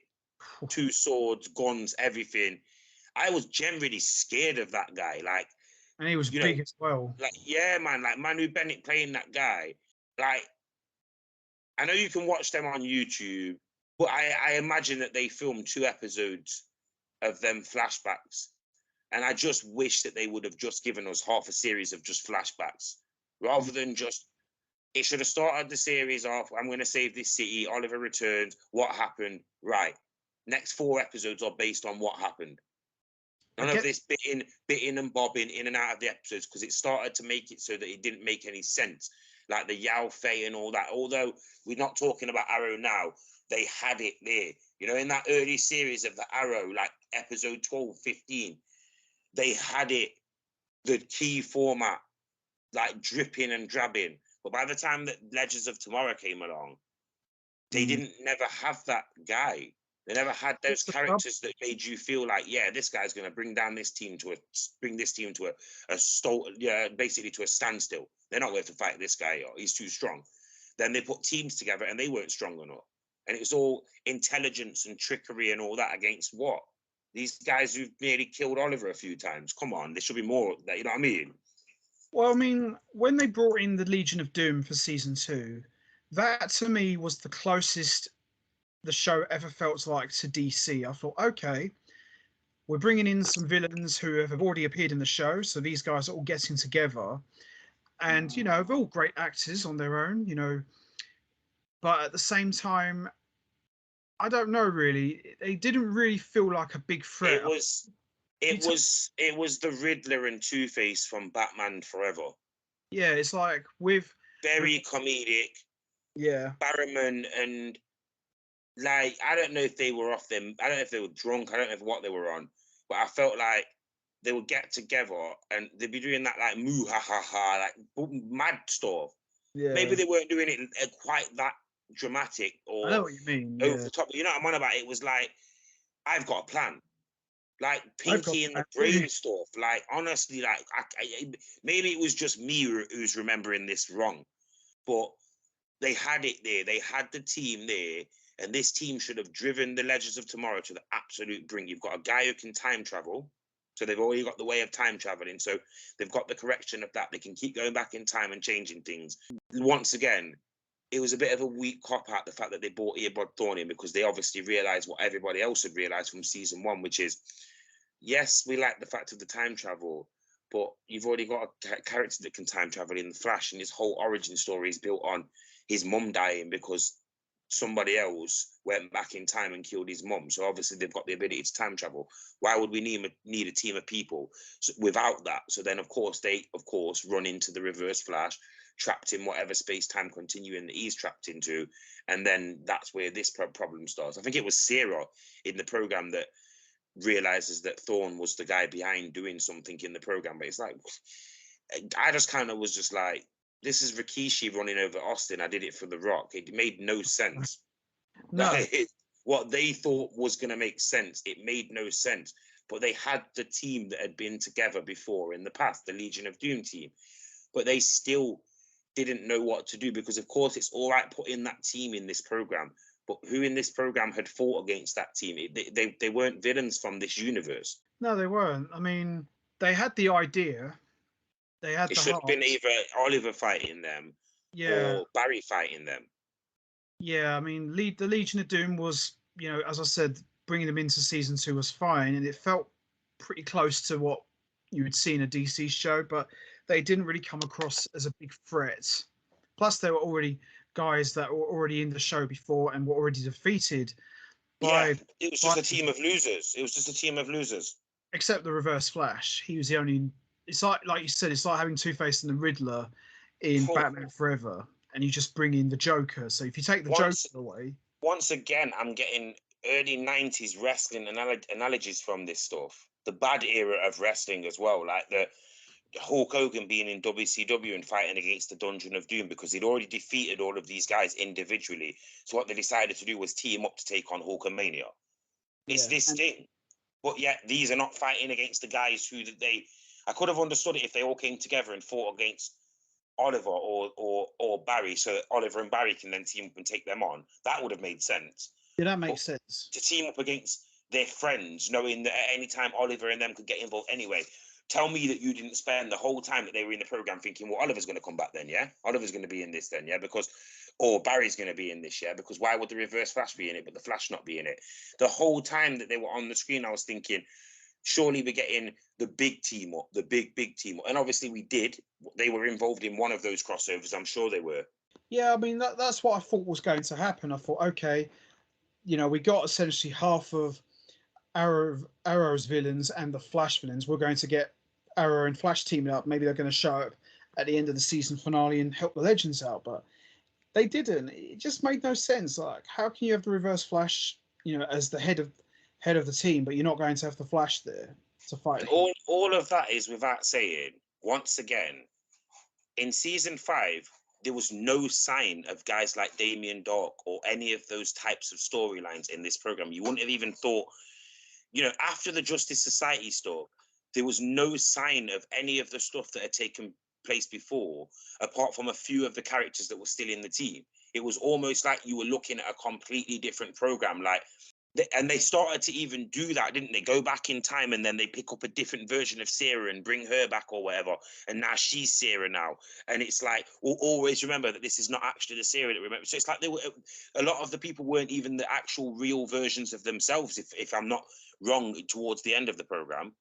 two swords, guns, everything. I was generally scared of that guy. Like, And he was you know, big as well. like, yeah, man, like Manu Bennett playing that guy. Like, I know you can watch them on YouTube, but I imagine that they filmed 2 episodes of them flashbacks. And I just wish that they would have just given us half a series of just flashbacks rather than just. It should have started the series off. I'm going to save this city. Oliver returns. What happened? Right. Next 4 episodes are based on what happened. I None of get. this bitting and bobbing in and out of the episodes, because it started to make it so that it didn't make any sense. Like the Yao Fei and all that. Although we're not talking about Arrow now, they had it there. You know, in that early series of the Arrow, like episode 12, 15, they had it, the key format, like dripping and drabbing. But by the time that Legends of Tomorrow came along, they didn't never have that guy. They never had those characters that made you feel like, yeah, this guy's going to bring this team to basically to a standstill. They're not going to fight this guy. He's too strong. Then they put teams together and they weren't strong enough. And it was all intelligence and trickery and all that against what? These guys who've nearly killed Oliver a few times. Come on, there should be more. You know what I mean? Well, I mean, when they brought in the Legion of Doom for season 2, that to me was the closest the show ever felt like to DC. I thought, okay, we're bringing in some villains who have already appeared in the show, so these guys are all getting together, and they're all great actors on their own, but at the same time, I don't know really. They didn't really feel like a big threat. It was You it t- was it was the Riddler and Two-Face from Batman Forever. yeah, it's like with Very comedic. yeah, Barrowman and, like, I don't know if they were off them. I don't know if they were drunk. I don't know what they were on, but I felt like they would get together and they'd be doing that like moo ha ha ha, like mad stuff. Maybe yeah. they weren't doing it quite that dramatic I know or what you mean. over Yeah, the top. You know what I'm on about? It was like, I've got a plan. Like I've got Pinky and the that too. Brain stuff. Like, honestly, like maybe it was just me who's remembering this wrong, but they had it there. They had the team there, and this team should have driven the Legends of Tomorrow to the absolute brink. You've got a guy who can time travel, so they've already got the way of time traveling. So they've got the correction of that. They can keep going back in time and changing things. Once again, it was a bit of a weak cop out, the fact that they brought Eobard Thawne in, because they obviously realized what everybody else had realized from season 1, which is, yes, we like the fact of the time travel, but you've already got a character that can time travel in the Flash, and his whole origin story is built on his mum dying because somebody else went back in time and killed his mum. So obviously they've got the ability to time travel. Why would we need a team of people without that? So then, of course, they run into the Reverse Flash, trapped in whatever space-time continuum that he's trapped into, and then that's where this problem starts. I think it was Sarah in the program that realizes that Thawne was the guy behind doing something in the program. But it's like, I just kind of was just like, this is Rikishi running over Austin. I did it for The Rock. It made no sense. No, What they thought was going to make sense, it made no sense. But they had the team that had been together before in the past, the Legion of Doom team. But they still didn't know what to do, because, of course, it's all right putting that team in this program. But who in this program had fought against that team? They weren't villains from this universe. no, they weren't. I mean, they had the idea, they had It the should have been heart. either Oliver fighting them Yeah, or Barry fighting them. yeah. I mean, the Legion of Doom was, as I said, bringing them into season 2 was fine, and it felt pretty close to what you would see in a DC show, but they didn't really come across as a big threat. Plus, there were already guys that were already in the show before and were already defeated Yeah, by, it was by just a team of losers. It was just a team of losers. except the Reverse Flash. He was the only. It's like you said, it's like having Two-Face and the Riddler in Batman Forever, and you just bring in the Joker. So if you take the Once, Joker away, once again, I'm getting early 90s wrestling analogies from this stuff. The bad era of wrestling as well, like the Hulk Hogan being in WCW and fighting against the Dungeon of Doom because he'd already defeated all of these guys individually. So what they decided to do was team up to take on Hulkamania. It's yeah, this thing. But yet these are not fighting against the guys who they. I could have understood it if they all came together and fought against Oliver or Barry, so that Oliver and Barry can then team up and take them on. That would have made sense. yeah, that But makes sense. to team up against their friends, knowing that at any time Oliver and them could get involved anyway. Tell me that you didn't spend the whole time that they were in the program thinking, well, Oliver's going to come back then, yeah? Oliver's going to be in this then, yeah? Because, or Barry's going to be in this, yeah? Because why would the Reverse Flash be in it, but the Flash not be in it? The whole time that they were on the screen, I was thinking, surely we're getting the big team up, the big team up. And obviously we did. They were involved in one of those crossovers. I'm sure they were. Yeah, I mean that's what I thought was going to happen. I thought, okay, we got essentially half of Arrow's villains and the Flash villains. We're going to get Arrow and Flash teaming up. Maybe they're going to show up at the end of the season finale and help the Legends out, but they didn't. It just made no sense. Like, how can you have the Reverse Flash, as the head of the team, but you're not going to have the Flash there to fight And him? all of that is without saying, once again, in season 5, there was no sign of guys like Damien Dark or any of those types of storylines in this program. You wouldn't have even thought, after the Justice Society stuff, there was no sign of any of the stuff that had taken place before, apart from a few of the characters that were still in the team. It was almost like you were looking at a completely different program. And they started to even do that, didn't they? Go back in time and then they pick up a different version of Sarah and bring her back or whatever. And now she's Sarah now. And it's like, always remember that this is not actually the Sarah that remember. So it's like a lot of the people weren't even the actual real versions of themselves, if I'm not wrong, towards the end of the program.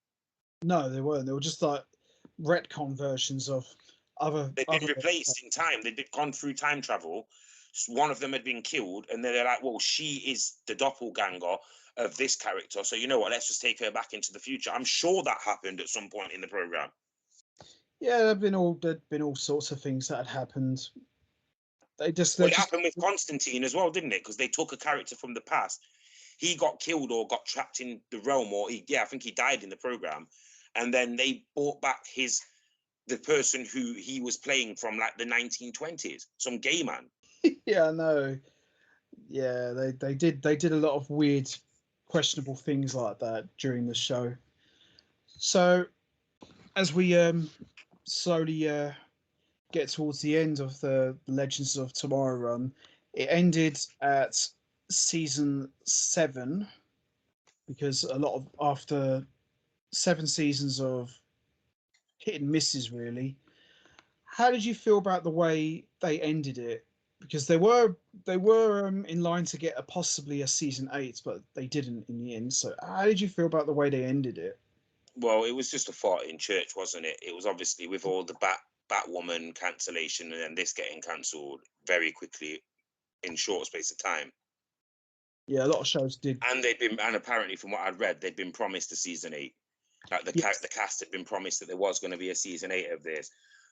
No, they weren't. They were just like retcon versions of They'd been replaced in time. They'd gone through time travel. One of them had been killed, and then they're like, well, she is the doppelganger of this character. So you know what? Let's just take her back into the future. I'm sure that happened at some point in the program. Yeah, there'd been all sorts of things that had happened. They just Well, it happened with Constantine as well, didn't it? Because they took a character from the past. He got killed or got trapped in the realm, or I think he died in the program, and then they brought back the person who he was playing from like the 1920s, some gay man. yeah, I know. Yeah, they did a lot of weird, questionable things like that during the show. So as we slowly get towards the end of the Legends of Tomorrow run, it ended at season 7 because a lot of after 7 seasons of hit and misses, really. How did you feel about the way they ended it? Because they were in line to get possibly a season 8, but they didn't in the end. So how did you feel about the way they ended it? Well, it was just a fart in church, wasn't it? It was obviously with all the Batwoman cancellation and then this getting cancelled very quickly in short space of time. Yeah, a lot of shows did. And apparently from what I'd read, they'd been promised a season 8. Like the cast had been promised that there was going to be a season 8 of this,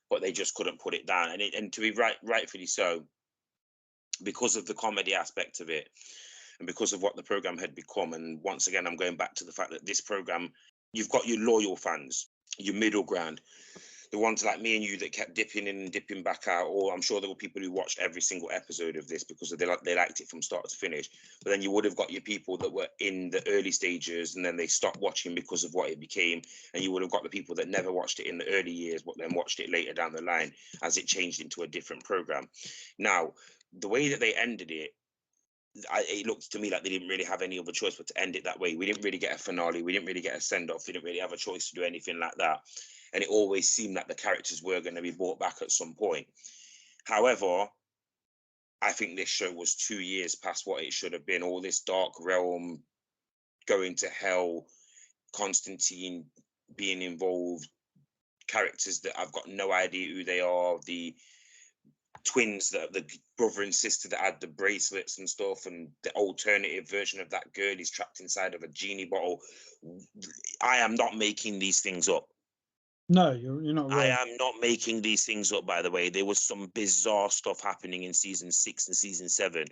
but they just couldn't put it down. And to be rightfully so, because of the comedy aspect of it, and because of what the program had become. And once again, I'm going back to the fact that this program, you've got your loyal fans, your middle ground, the ones like me and you that kept dipping in and dipping back out. Or I'm sure there were people who watched every single episode of this because they liked it from start to finish. But then you would have got your people that were in the early stages and then they stopped watching because of what it became. And you would have got the people that never watched it in the early years, but then watched it later down the line as it changed into a different program. Now, the way that they ended it, it looked to me like they didn't really have any other choice but to end it that way. We didn't really get a finale. We didn't really get a send-off. We didn't really have a choice to do anything like that. And it always seemed like the characters were going to be brought back at some point. However, I think this show was 2 years past what it should have been. All this dark realm, going to hell, Constantine being involved, characters that I've got no idea who they are, the twins, the brother and sister that had the bracelets and stuff, and the alternative version of that girl is trapped inside of a genie bottle. I am not making these things up. No, you're not I wrong. am not making these things up, by the way. There was some bizarre stuff happening in season 6 and season 7,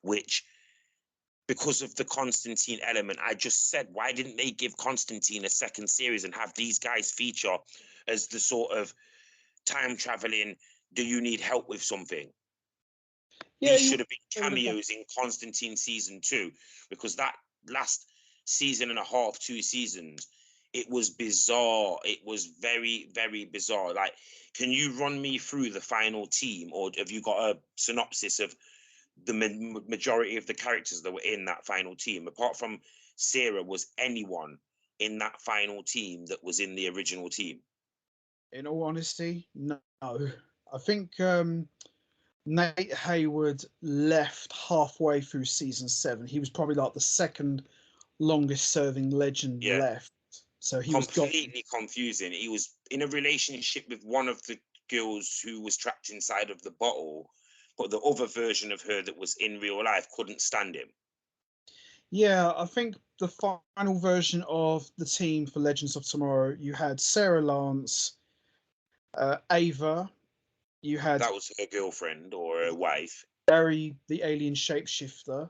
which, because of the Constantine element, I just said, why didn't they give Constantine a second series and have these guys feature as the sort of time traveling, do you need help with something? Yeah, These should have been they would have done. cameos in Constantine season 2, because that last season and a half, 2 seasons, it was bizarre. It was very, very bizarre. Like, can you run me through the final team, or have you got a synopsis of the majority of the characters that were in that final team? Apart from Sarah, was anyone in that final team that was in the original team? In all honesty, no. I think Nate Hayward left halfway through season 7. He was probably like the second longest serving legend Yeah, left. So he was gone. completely confusing. He was in a relationship with one of the girls who was trapped inside of the bottle, but the other version of her that was in real life couldn't stand him. Yeah, I think the final version of the team for Legends of Tomorrow, you had Sarah Lance, Ava, you had That was her girlfriend or her wife. Barry, the alien shapeshifter,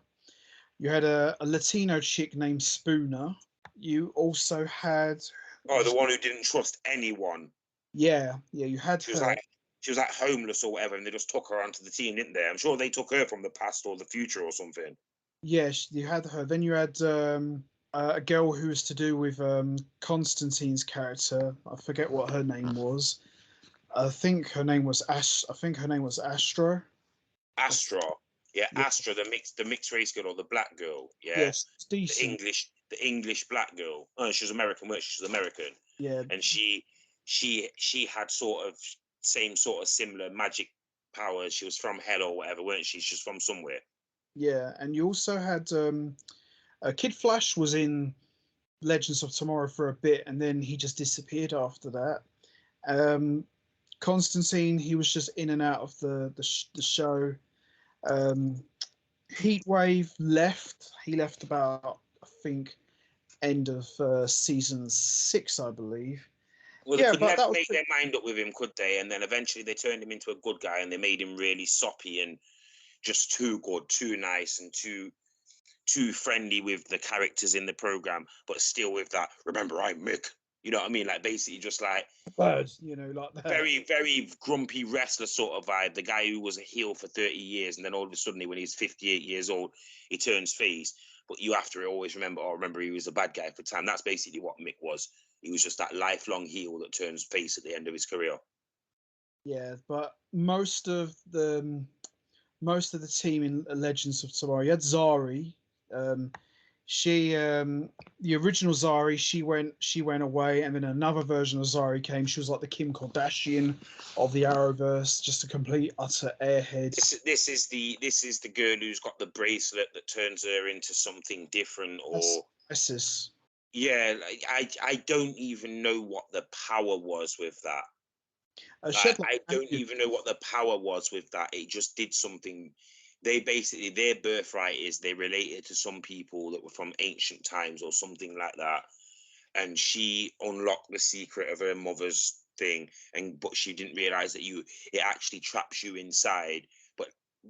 you had a Latino chick named Spooner. You also had, Oh, the one who didn't trust anyone. yeah, you had She was her. like she was like homeless or whatever, and they just took her onto the team, didn't they? I'm sure they took her from the past or the future or something. Yes, you had her. Then you had a girl who was to do with Constantine's character. I forget what her name was. I think her name was Ash. I think her name was Astra. Astra, yeah, Yeah, Astra, the mixed race girl or the black girl, yeah, yes, it's decent. The English black girl. Oh, she was American, weren't she? She was American, Yeah, and she had sort of same sort of similar magic powers. She was from hell or whatever, weren't she? She's from somewhere. yeah, and you also had Kid Flash was in Legends of Tomorrow for a bit, and then he just disappeared after that. Um, Constantine, he was just in and out of the show. Um, Heatwave left. He left about, I think, end of season 6, I believe. Well, they Yeah, could but never that was make their mind up with him, could they? And then eventually they turned him into a good guy, and they made him really soppy and just too good, too nice, and too friendly with the characters in the program, but still with that, remember, I'm Mick. You know what I mean? Like, basically just like birds, like that. very, very grumpy wrestler sort of vibe. The guy who was a heel for 30 years, and then all of a sudden, when he's 58 years old, he turns face. But you have to always remember, remember he was a bad guy for time. That's basically what Mick was. He was just that lifelong heel that turns face at the end of his career. Yeah, but most of the team in Legends of Tomorrow, you had Zari. Um, she the original Zari, she went away, and then another version of Zari came. She was like the Kim Kardashian of the Arrowverse, just a complete utter airhead. This is the girl who's got the bracelet that turns her into something different, or Isis. yeah, like, I don't even know what the power was with that. She had Like, I don't even know what the power was with that. It just did something. They basically, their birthright is they related to some people that were from ancient times or something like that. And she unlocked the secret of her mother's thing, but she didn't realize that it actually traps you inside, but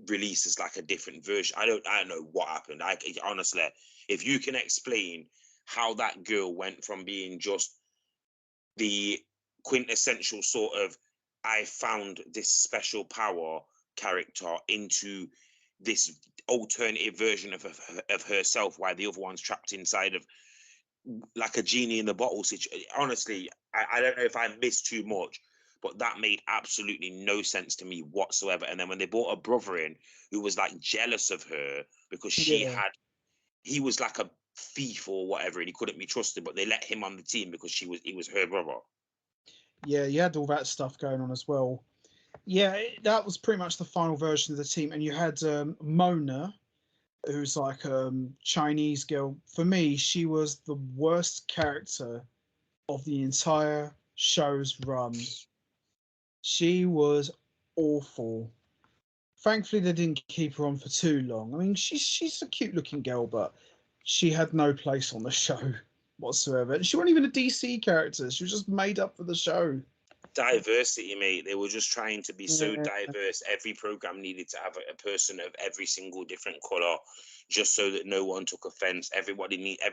releases like a different version. I don't know what happened. Honestly, if you can explain how that girl went from being just the quintessential sort of I found this special power character into this alternative version of herself, while the other one's trapped inside of like a genie in the bottle situation. Honestly, I don't know if I missed too much, but that made absolutely no sense to me whatsoever. And then when they brought a brother in who was like jealous of her because Yeah, he was like a thief or whatever, and he couldn't be trusted, but they let him on the team because he was her brother. yeah, you had all that stuff going on as well. Yeah, that was pretty much the final version of the team, and you had Mona, who's like Chinese girl. For me, she was the worst character of the entire show's run. She was awful. Thankfully, they didn't keep her on for too long. I mean, she's a cute looking girl, but she had no place on the show whatsoever. And she wasn't even a DC character. She was just made up for the show. Diversity, mate. They were just trying to be so Yeah, diverse. Every program needed to have a person of every single different color, just so that no one took offense. Every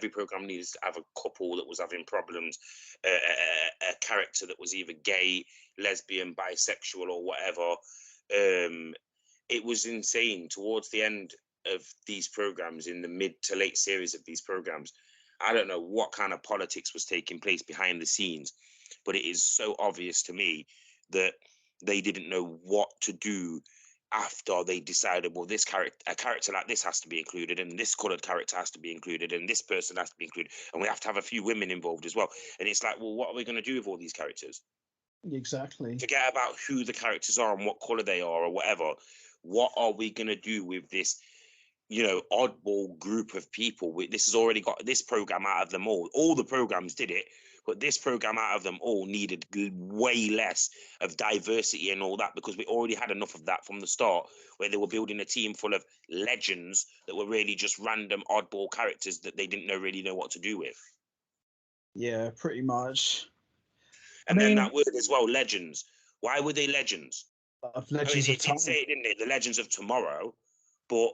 program needed to have a couple that was having problems, a character that was either gay, lesbian, bisexual, or whatever. It was insane. Towards the end of these programs, in the mid to late series of these programs, I don't know what kind of politics was taking place behind the scenes, but it is so obvious to me that they didn't know what to do after they decided, well, a character like this has to be included, and this colored character has to be included, and this person has to be included, and we have to have a few women involved as well. And it's like, well, what are we going to do with all these characters? exactly. Forget about who the characters are and what color they are or whatever. What are we going to do with this, oddball group of people? This has already got this program out of them all. All the programs did it, but this program out of them all needed way less of diversity and all that, because we already had enough of that from the start, where they were building a team full of legends that were really just random oddball characters that they didn't really know what to do with. Yeah, pretty much. I And then that mean, word as well, legends. Why were they legends? of I mean, Legends of it did Time. say it, didn't it? The Legends of Tomorrow, but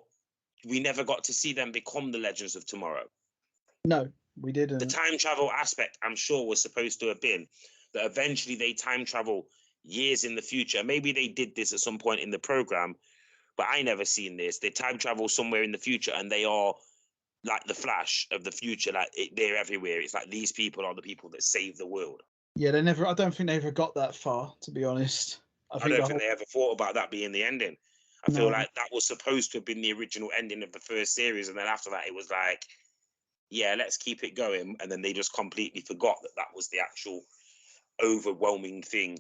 we never got to see them become the Legends of Tomorrow. No, we The didn't. time travel aspect, I'm sure, was supposed to have been that eventually they time travel years in the future. Maybe they did this at some point in the program, but I never seen this. They time travel somewhere in the future, and they are like the Flash of the future. Like they're everywhere. It's like these people are the people that save the world. Yeah, they never. I don't think they ever got that far, to be honest. I I think don't the think whole they ever thought about that being the ending. I feel no. like that was supposed to have been the original ending of the first series, and then after that, it was like, yeah, let's keep it going. And then they just completely forgot that that was the actual overwhelming thing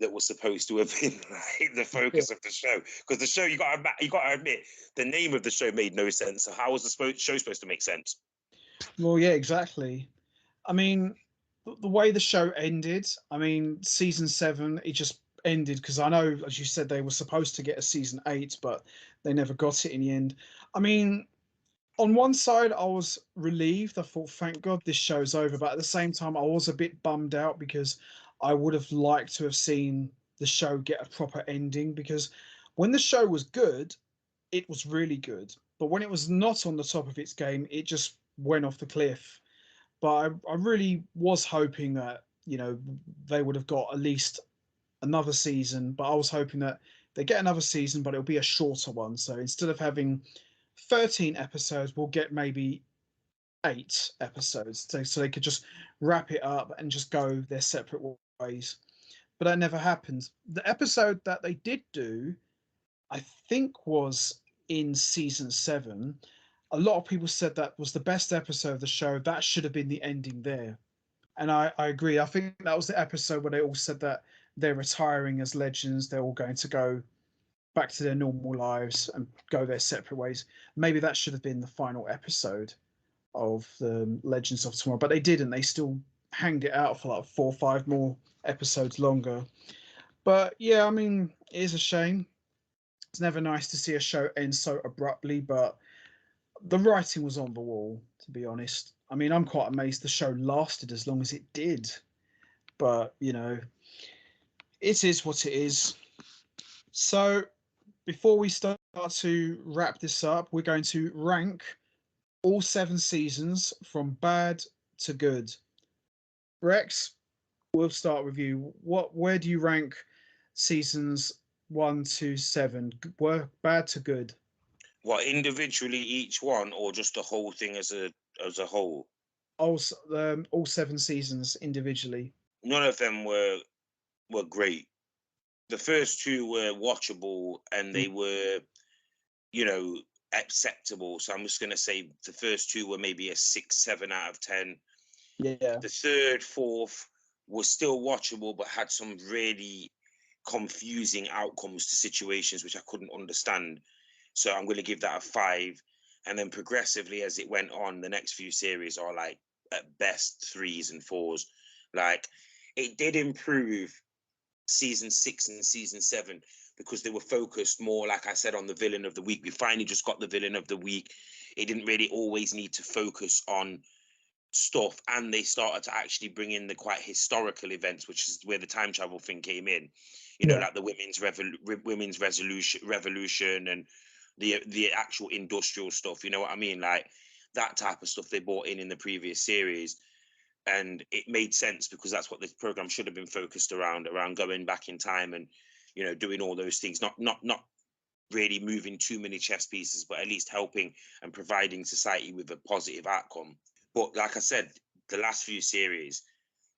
that was supposed to have been like the Yeah. focus of the show. Because the show, you got to admit, the name of the show made no sense. So how was the show supposed to make sense? Well, yeah, exactly. I mean, the way the show ended. I mean, season 7, it just ended because I know, as you said, they were supposed to get a season 8, but they never got it in the end. I mean, on one side, I was relieved. I thought, thank God this show's over. But at the same time, I was a bit bummed out because I would have liked to have seen the show get a proper ending. Because when the show was good, it was really good. But when it was not on the top of its game, it just went off the cliff. But I really was hoping that, they would have got at least another season. But I was hoping that they get another season, but it'll be a shorter one. So instead of having 13 episodes, we'll get maybe 8 episodes, so they could just wrap it up and just go their separate ways. But that never happened. The episode that they did do, I think, was in season 7. A lot of people said that was the best episode of the show. That should have been the ending there. And I agree. I think that was the episode where they all said that they're retiring as legends. They're all going to go back to their normal lives and go their separate ways. Maybe that should have been the final episode of the Legends of Tomorrow, but they didn't. They still hanged it out for like 4 or 5 more episodes longer. But yeah, I mean, it is a shame. It's never nice to see a show end so abruptly, but the writing was on the wall, to be honest. I mean, I'm quite amazed the show lasted as long as it did. But, it is what it is. So, before we start to wrap this up, we're going to rank all 7 seasons from bad to good. Rex, we'll start with you. Where do you rank seasons 1 to 7? Bad to good? What, individually each one, or just the whole thing as a whole? All 7 seasons individually. None of them were great. The first two were watchable, and Mm, they were, you know, acceptable. So I'm just gonna say the first two were maybe a 6, 7 out of 10. yeah, The third, fourth was still watchable, but had some really confusing outcomes to situations which I couldn't understand. So I'm going to give that a 5. And then progressively, as it went on, the next few series are like at best 3s and 4s. Like, it did improve season 6 and season 7, because they were focused more, like I said, on the villain of the week. We finally just got the villain of the week. It didn't really always need to focus on stuff, and they started to actually bring in the quite historical events, which is where the time travel thing came in. You know, like the women's revolution and the actual industrial stuff. You know what I mean? Like that type of stuff they brought in the previous series. And it made sense because that's what this program should have been focused around going back in time and, you know, doing all those things, not really moving too many chess pieces, but at least helping and providing society with a positive outcome. But like I said, the last few series,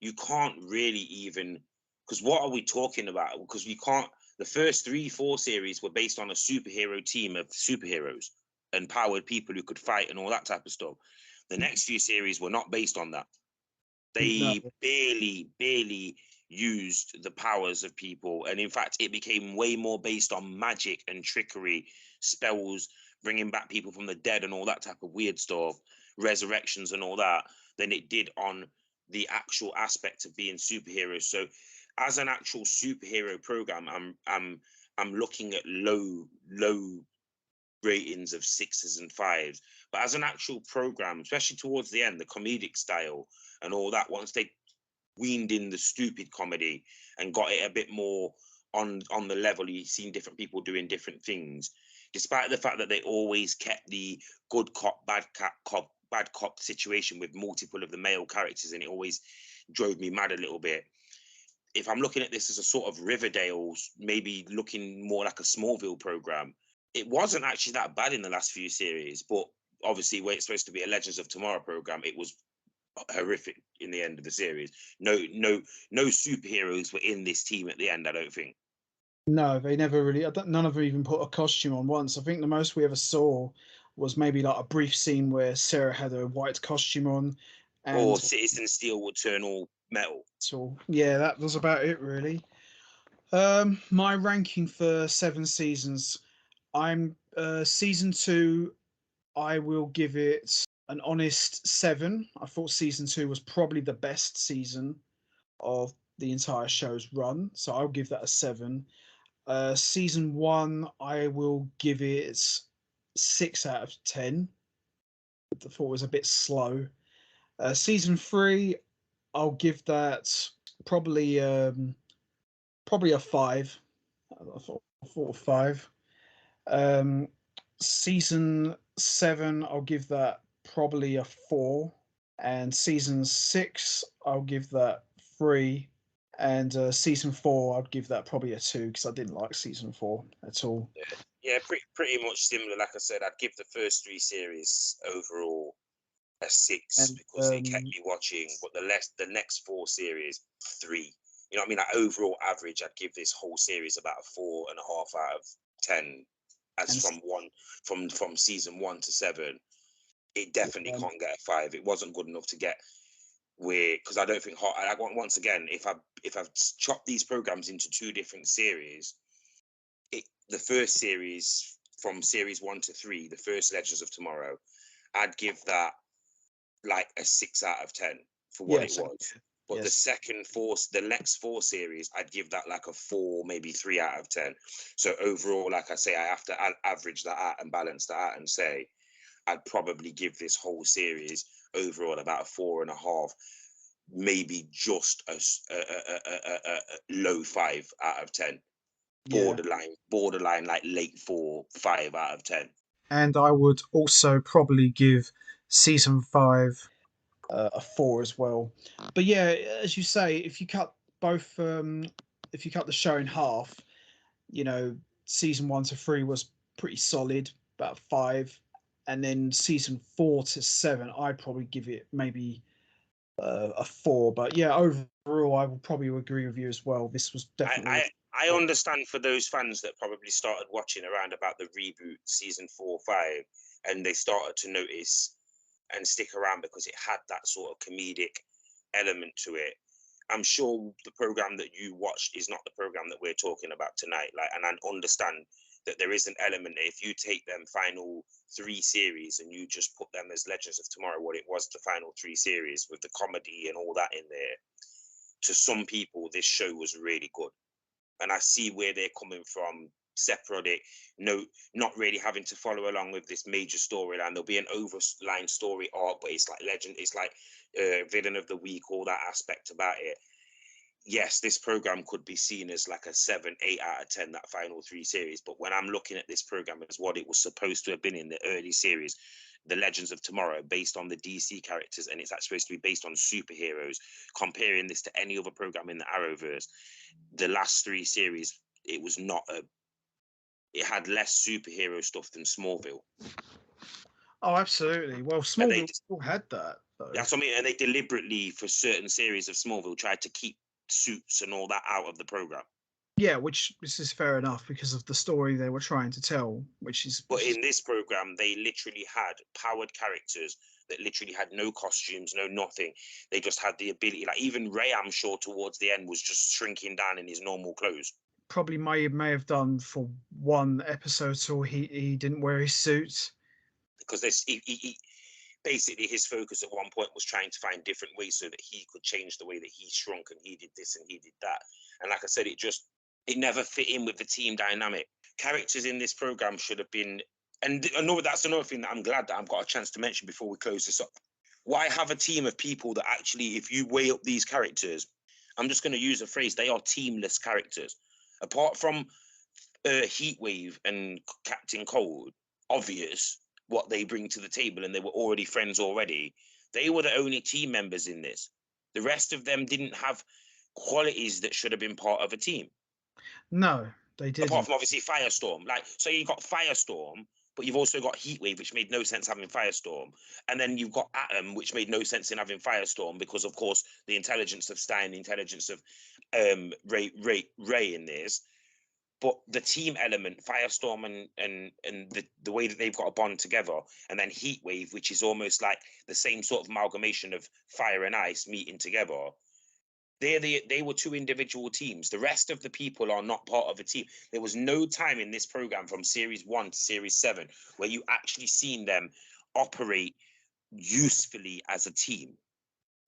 you can't really even, because what are we talking about? Because we can't, the first 3-4 series were based on a superhero team of superheroes and powered people who could fight and all that type of stuff. The next few series were not based on that. They barely used the powers of people. And in fact, it became way more based on magic and trickery, spells, bringing back people from the dead and all that type of weird stuff, resurrections and all that, than it did on the actual aspect of being superheroes. So as an actual superhero program, I'm looking at low ratings of 6s and 5s. But as an actual program, especially towards the end, the comedic style and all that, once they weaned in the stupid comedy and got it a bit more on the level, you've seen different people doing different things, despite the fact that they always kept the good cop, bad cop situation with multiple of the male characters, and it always drove me mad a little bit. If I'm looking at this as a sort of Riverdale, maybe looking more like a Smallville program, it wasn't actually that bad in the last few series, but obviously where it's supposed to be a Legends of Tomorrow program, it was horrific in the end of the series. No superheroes were in this team at the end, I don't think. No, they never really. None of them even put a costume on once. I think the most we ever saw was maybe like a brief scene where Sarah had a white costume on, Or and Citizen Steel would turn all metal. so yeah, that was about it really. My ranking for 7 seasons, I'm season 2. I will give it an honest 7. I thought season 2 was probably the best season of the entire show's run, so I'll give that a 7. Season 1, I will give it 6 out of 10. I thought it was a bit slow. Season 3, I'll give that probably probably a 5. I thought a 5. Um, Season 7, I'll give that probably a 4. And season 6, I'll give that 3. And season 4, I'd give that probably a 2 because I didn't like season 4 at all. Yeah, pretty much similar. Like I said, I'd give the first 3 series overall a 6 And because they kept me watching, but the next 4 series, 3. You know what I mean? Like overall average, I'd give this whole series about a 4.5 out of 10. As from season 1 to 7, it definitely can't get a 5. It wasn't good enough to get where, because I don't think once again, if I've chopped these programs into 2 different series, the first series from series 1 to 3, the first Legends of Tomorrow, I'd give that like a 6 out of 10 for what it was. But the next 4 series, I'd give that like a 4, maybe 3 out of 10. So overall, like I say, I have to average that out and balance that out and say, I'd probably give this whole series overall about a 4.5, maybe just a low 5 out of 10. Borderline like late 4, 5 out of 10. And I would also probably give season 5 a 4 as well. But yeah, as you say, if you cut both, if you cut the show in half, you know, season 1 to 3 was pretty solid, about 5, and then season 4 to 7, I'd probably give it maybe a 4. But yeah, overall, I would probably agree with you as well. This was definitely. I understand for those fans that probably started watching around about the reboot season 4, 5, and they started to notice and stick around because it had that sort of comedic element to it. I'm sure the program that you watched is not the program that we're talking about tonight. Like, and I understand that there is an element that if you take them final 3 series and you just put them as Legends of Tomorrow, what it was the final 3 series with the comedy and all that in there, to some people, this show was really good. and I see where they're coming from. Separate, no, not really having to follow along with this major storyline. There'll be an overline story arc, but it's like legend, it's like villain of the week, all that aspect about it. Yes, this program could be seen as like a 7, 8 out of 10, that final 3 series. But when I'm looking at this program as what it was supposed to have been in the early series, the Legends of Tomorrow, based on the DC characters, and it's actually supposed to be based on superheroes, comparing this to any other program in the Arrowverse, the last 3 series, it was not a, it had less superhero stuff than Smallville. Oh, absolutely. Well, Smallville still had that, though. That's what I mean. And they deliberately, for certain series of Smallville, tried to keep suits and all that out of the program. Yeah, which this is fair enough because of the story they were trying to tell, which is. But in this program, they literally had powered characters that literally had no costumes, no nothing. They just had the ability. Like even Ray, I'm sure, towards the end was just shrinking down in his normal clothes. Probably may have done for one episode, so he didn't wear his suit. Because he basically his focus at one point was trying to find different ways so that he could change the way that he shrunk, and he did this and he did that. And like I said, it never fit in with the team dynamic. Characters in this program should have been, and I know that's another thing that I'm glad that I've got a chance to mention before we close this up. Why have a team of people that actually, if you weigh up these characters, I'm just going to use a phrase, they are teamless characters. Apart from Heatwave and Captain Cold, obvious what they bring to the table, and they were already friends already. They were the only team members in this. The rest of them didn't have qualities that should have been part of a team. No, they didn't. Apart from obviously Firestorm. Like, so you've got Firestorm, but you've also got Heatwave, which made no sense having Firestorm. And then you've got Atom, which made no sense in having Firestorm because, of course, the intelligence of Stein, the intelligence of Ray in this. But the team element, Firestorm and the way that they've got a bond together, and then Heatwave, which is almost like the same sort of amalgamation of fire and ice meeting together. They were 2 individual teams. The rest of the people are not part of a team. There was no time in this program from series 1 to series 7 where you actually seen them operate usefully as a team.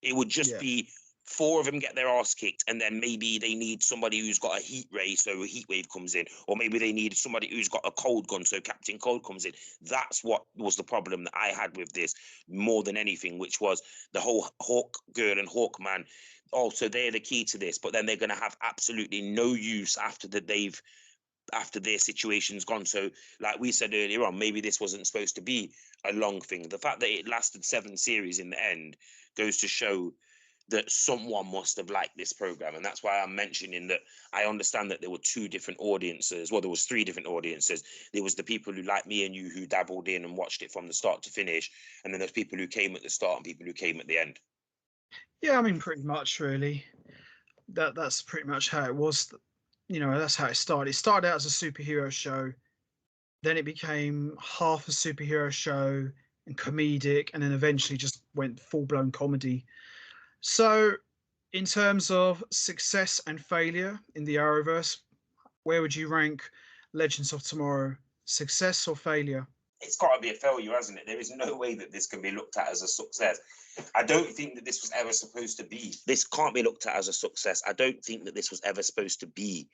It would just be 4 of them get their ass kicked, and then maybe they need somebody who's got a heat ray, so a heat wave comes in, or maybe they need somebody who's got a cold gun, so Captain Cold comes in. That's what was the problem that I had with this more than anything, which was the whole Hawk Girl and Hawkman. Also, they're the key to this, but then they're going to have absolutely no use after their situation's gone. So like we said earlier on, maybe this wasn't supposed to be a long thing. The fact that it lasted 7 series in the end goes to show that someone must have liked this program. And that's why I'm mentioning that I understand that there were 2 different audiences. Well, there was 3 different audiences. There was the people who, like me and you, who dabbled in and watched it from the start to finish, and then there's people who came at the start and people who came at the end. Yeah, I mean, pretty much, really. That's pretty much how it was. You know, that's how it started. It started out as a superhero show, then it became half a superhero show and comedic, and then eventually just went full-blown comedy. So, in terms of success and failure in the Arrowverse, where would you rank Legends of Tomorrow? Success or failure? It's got to be a failure, hasn't it? There is no way that this can be looked at as a success. I don't think that this was ever supposed to be. This can't be looked at as a success. I don't think that this was ever supposed to be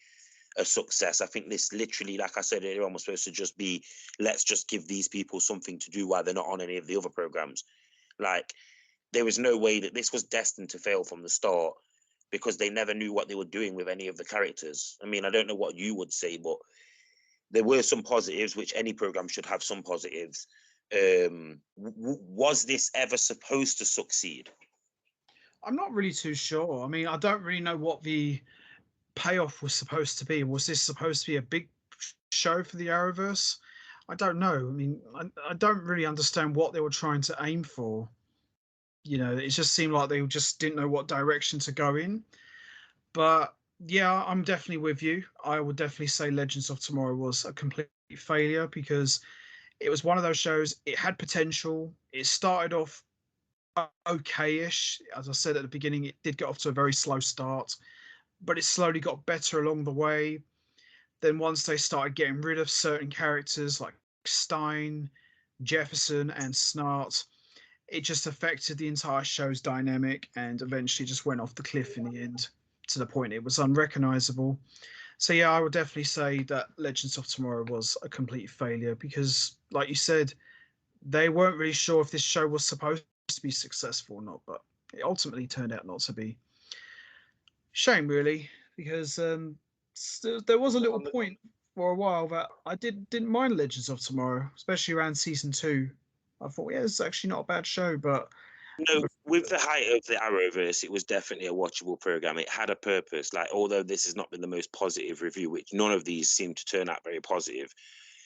a success. I think this literally, like I said earlier on, was supposed to just be, let's just give these people something to do while they're not on any of the other programs. Like, there was no way that this was destined to fail from the start because they never knew what they were doing with any of the characters. I mean, I don't know what you would say, but there were some positives, which any program should have some positives. Was this ever supposed to succeed? I'm not really too sure. I mean, I don't really know what the payoff was supposed to be. Was this supposed to be a big show for the Arrowverse? I don't know. I mean, I don't really understand what they were trying to aim for. You know, it just seemed like they just didn't know what direction to go in. But yeah, I'm definitely with you. I would definitely say Legends of Tomorrow was a complete failure because it was one of those shows. It had potential. It started off okay-ish. As I said at the beginning, it did get off to a very slow start, but it slowly got better along the way. Then once they started getting rid of certain characters like Stein, Jefferson, and Snart, it just affected the entire show's dynamic and eventually just went off the cliff in the end to the point it was unrecognizable. So yeah, I would definitely say that Legends of Tomorrow was a complete failure because, like you said, they weren't really sure if this show was supposed to be successful or not, but it ultimately turned out not to be. Shame, really, because there was a little point for a while that I didn't mind Legends of Tomorrow, especially around season two. I thought, yeah, it's actually not a bad show, but No, with the height of the Arrowverse, it was definitely a watchable program. It had a purpose. Like, although this has not been the most positive review, which none of these seem to turn out very positive,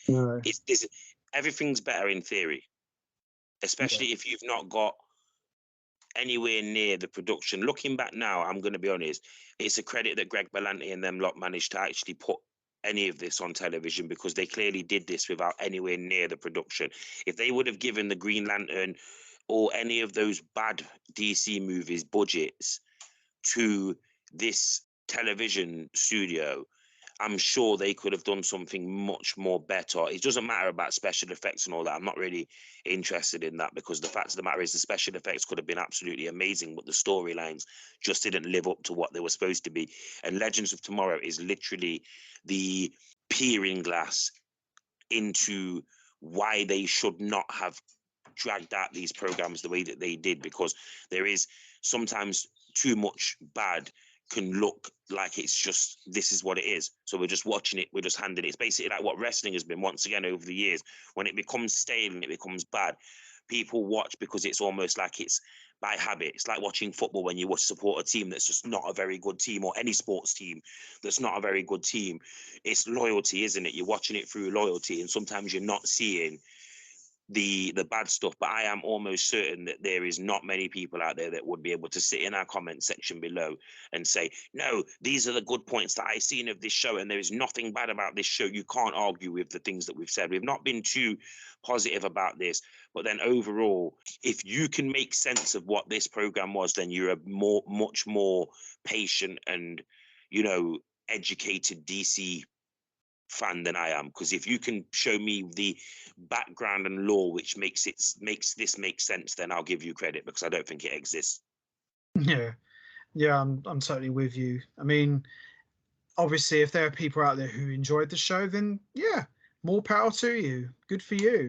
no, it's everything's better in theory, yeah, especially if you've not got anywhere near the production. Looking back now, I'm going to be honest, it's a credit that Greg Berlanti and them lot managed to actually put any of this on television, because they clearly did this without anywhere near the production. If they would have given the Green Lantern or any of those bad DC movies budgets to this television studio, I'm sure they could have done something much more better. It doesn't matter about special effects and all that. I'm not really interested in that, because the fact of the matter is the special effects could have been absolutely amazing, but the storylines just didn't live up to what they were supposed to be. And Legends of Tomorrow is literally the peering glass into why they should not have dragged out these programs the way that they did, because there is sometimes too much bad can look like it's just, this is what it is. So we're just watching it, we're just handing it. It's basically like what wrestling has been once again over the years. When it becomes stale and it becomes bad, people watch because it's almost like it's by habit. It's like watching football when you support a team that's just not a very good team, or any sports team that's not a very good team. It's loyalty, isn't it? You're watching it through loyalty, and sometimes you're not seeing the bad stuff. But I am almost certain that there is not many people out there that would be able to sit in our comment section below and say, no, these are the good points that I've seen of this show, and there is nothing bad about this show. You can't argue with the things that we've said. We've not been too positive about this, but then overall, if you can make sense of what this program was, then you're a much more patient and, you know, educated DC fan than I am. Because if you can show me the background and lore which makes this make sense, then I'll give you credit, because I don't think it exists. yeah, yeah. I'm totally with you. I mean, obviously, if there are people out there who enjoyed the show, then yeah, more power to you. Good for you.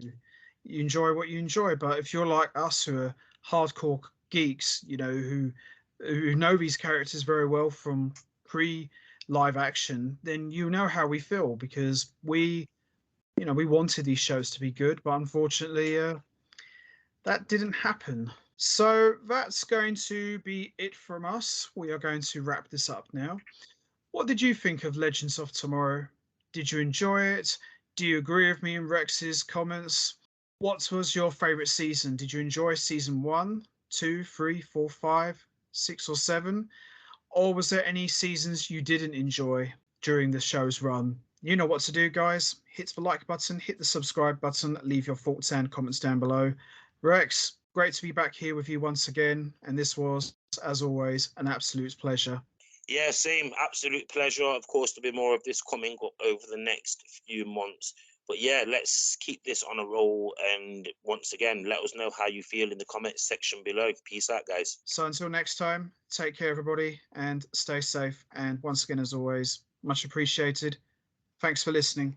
You enjoy what you enjoy. But if you're like us, who are hardcore geeks, you know, who know these characters very well from pre live action, then you know how we feel, because we wanted these shows to be good, but unfortunately, that didn't happen. So that's going to be it from us. We are going to wrap this up now. What did you think of Legends of Tomorrow? Did you enjoy it? Do you agree with me in Rex's comments? What was your favorite season? Did you enjoy season 1, 2, 3, 4, 5, 6, or 7? Or was there any seasons you didn't enjoy during the show's run? You know what to do, guys. Hit the like button, hit the subscribe button, leave your thoughts and comments down below. Rex, great to be back here with you once again. And this was, as always, an absolute pleasure. Yeah, same. Absolute pleasure. Of course, there'll be more of this coming up over the next few months. But yeah, let's keep this on a roll. And once again, let us know how you feel in the comments section below. Peace out, guys. So until next time, take care, everybody, and stay safe. And once again, as always, much appreciated. Thanks for listening.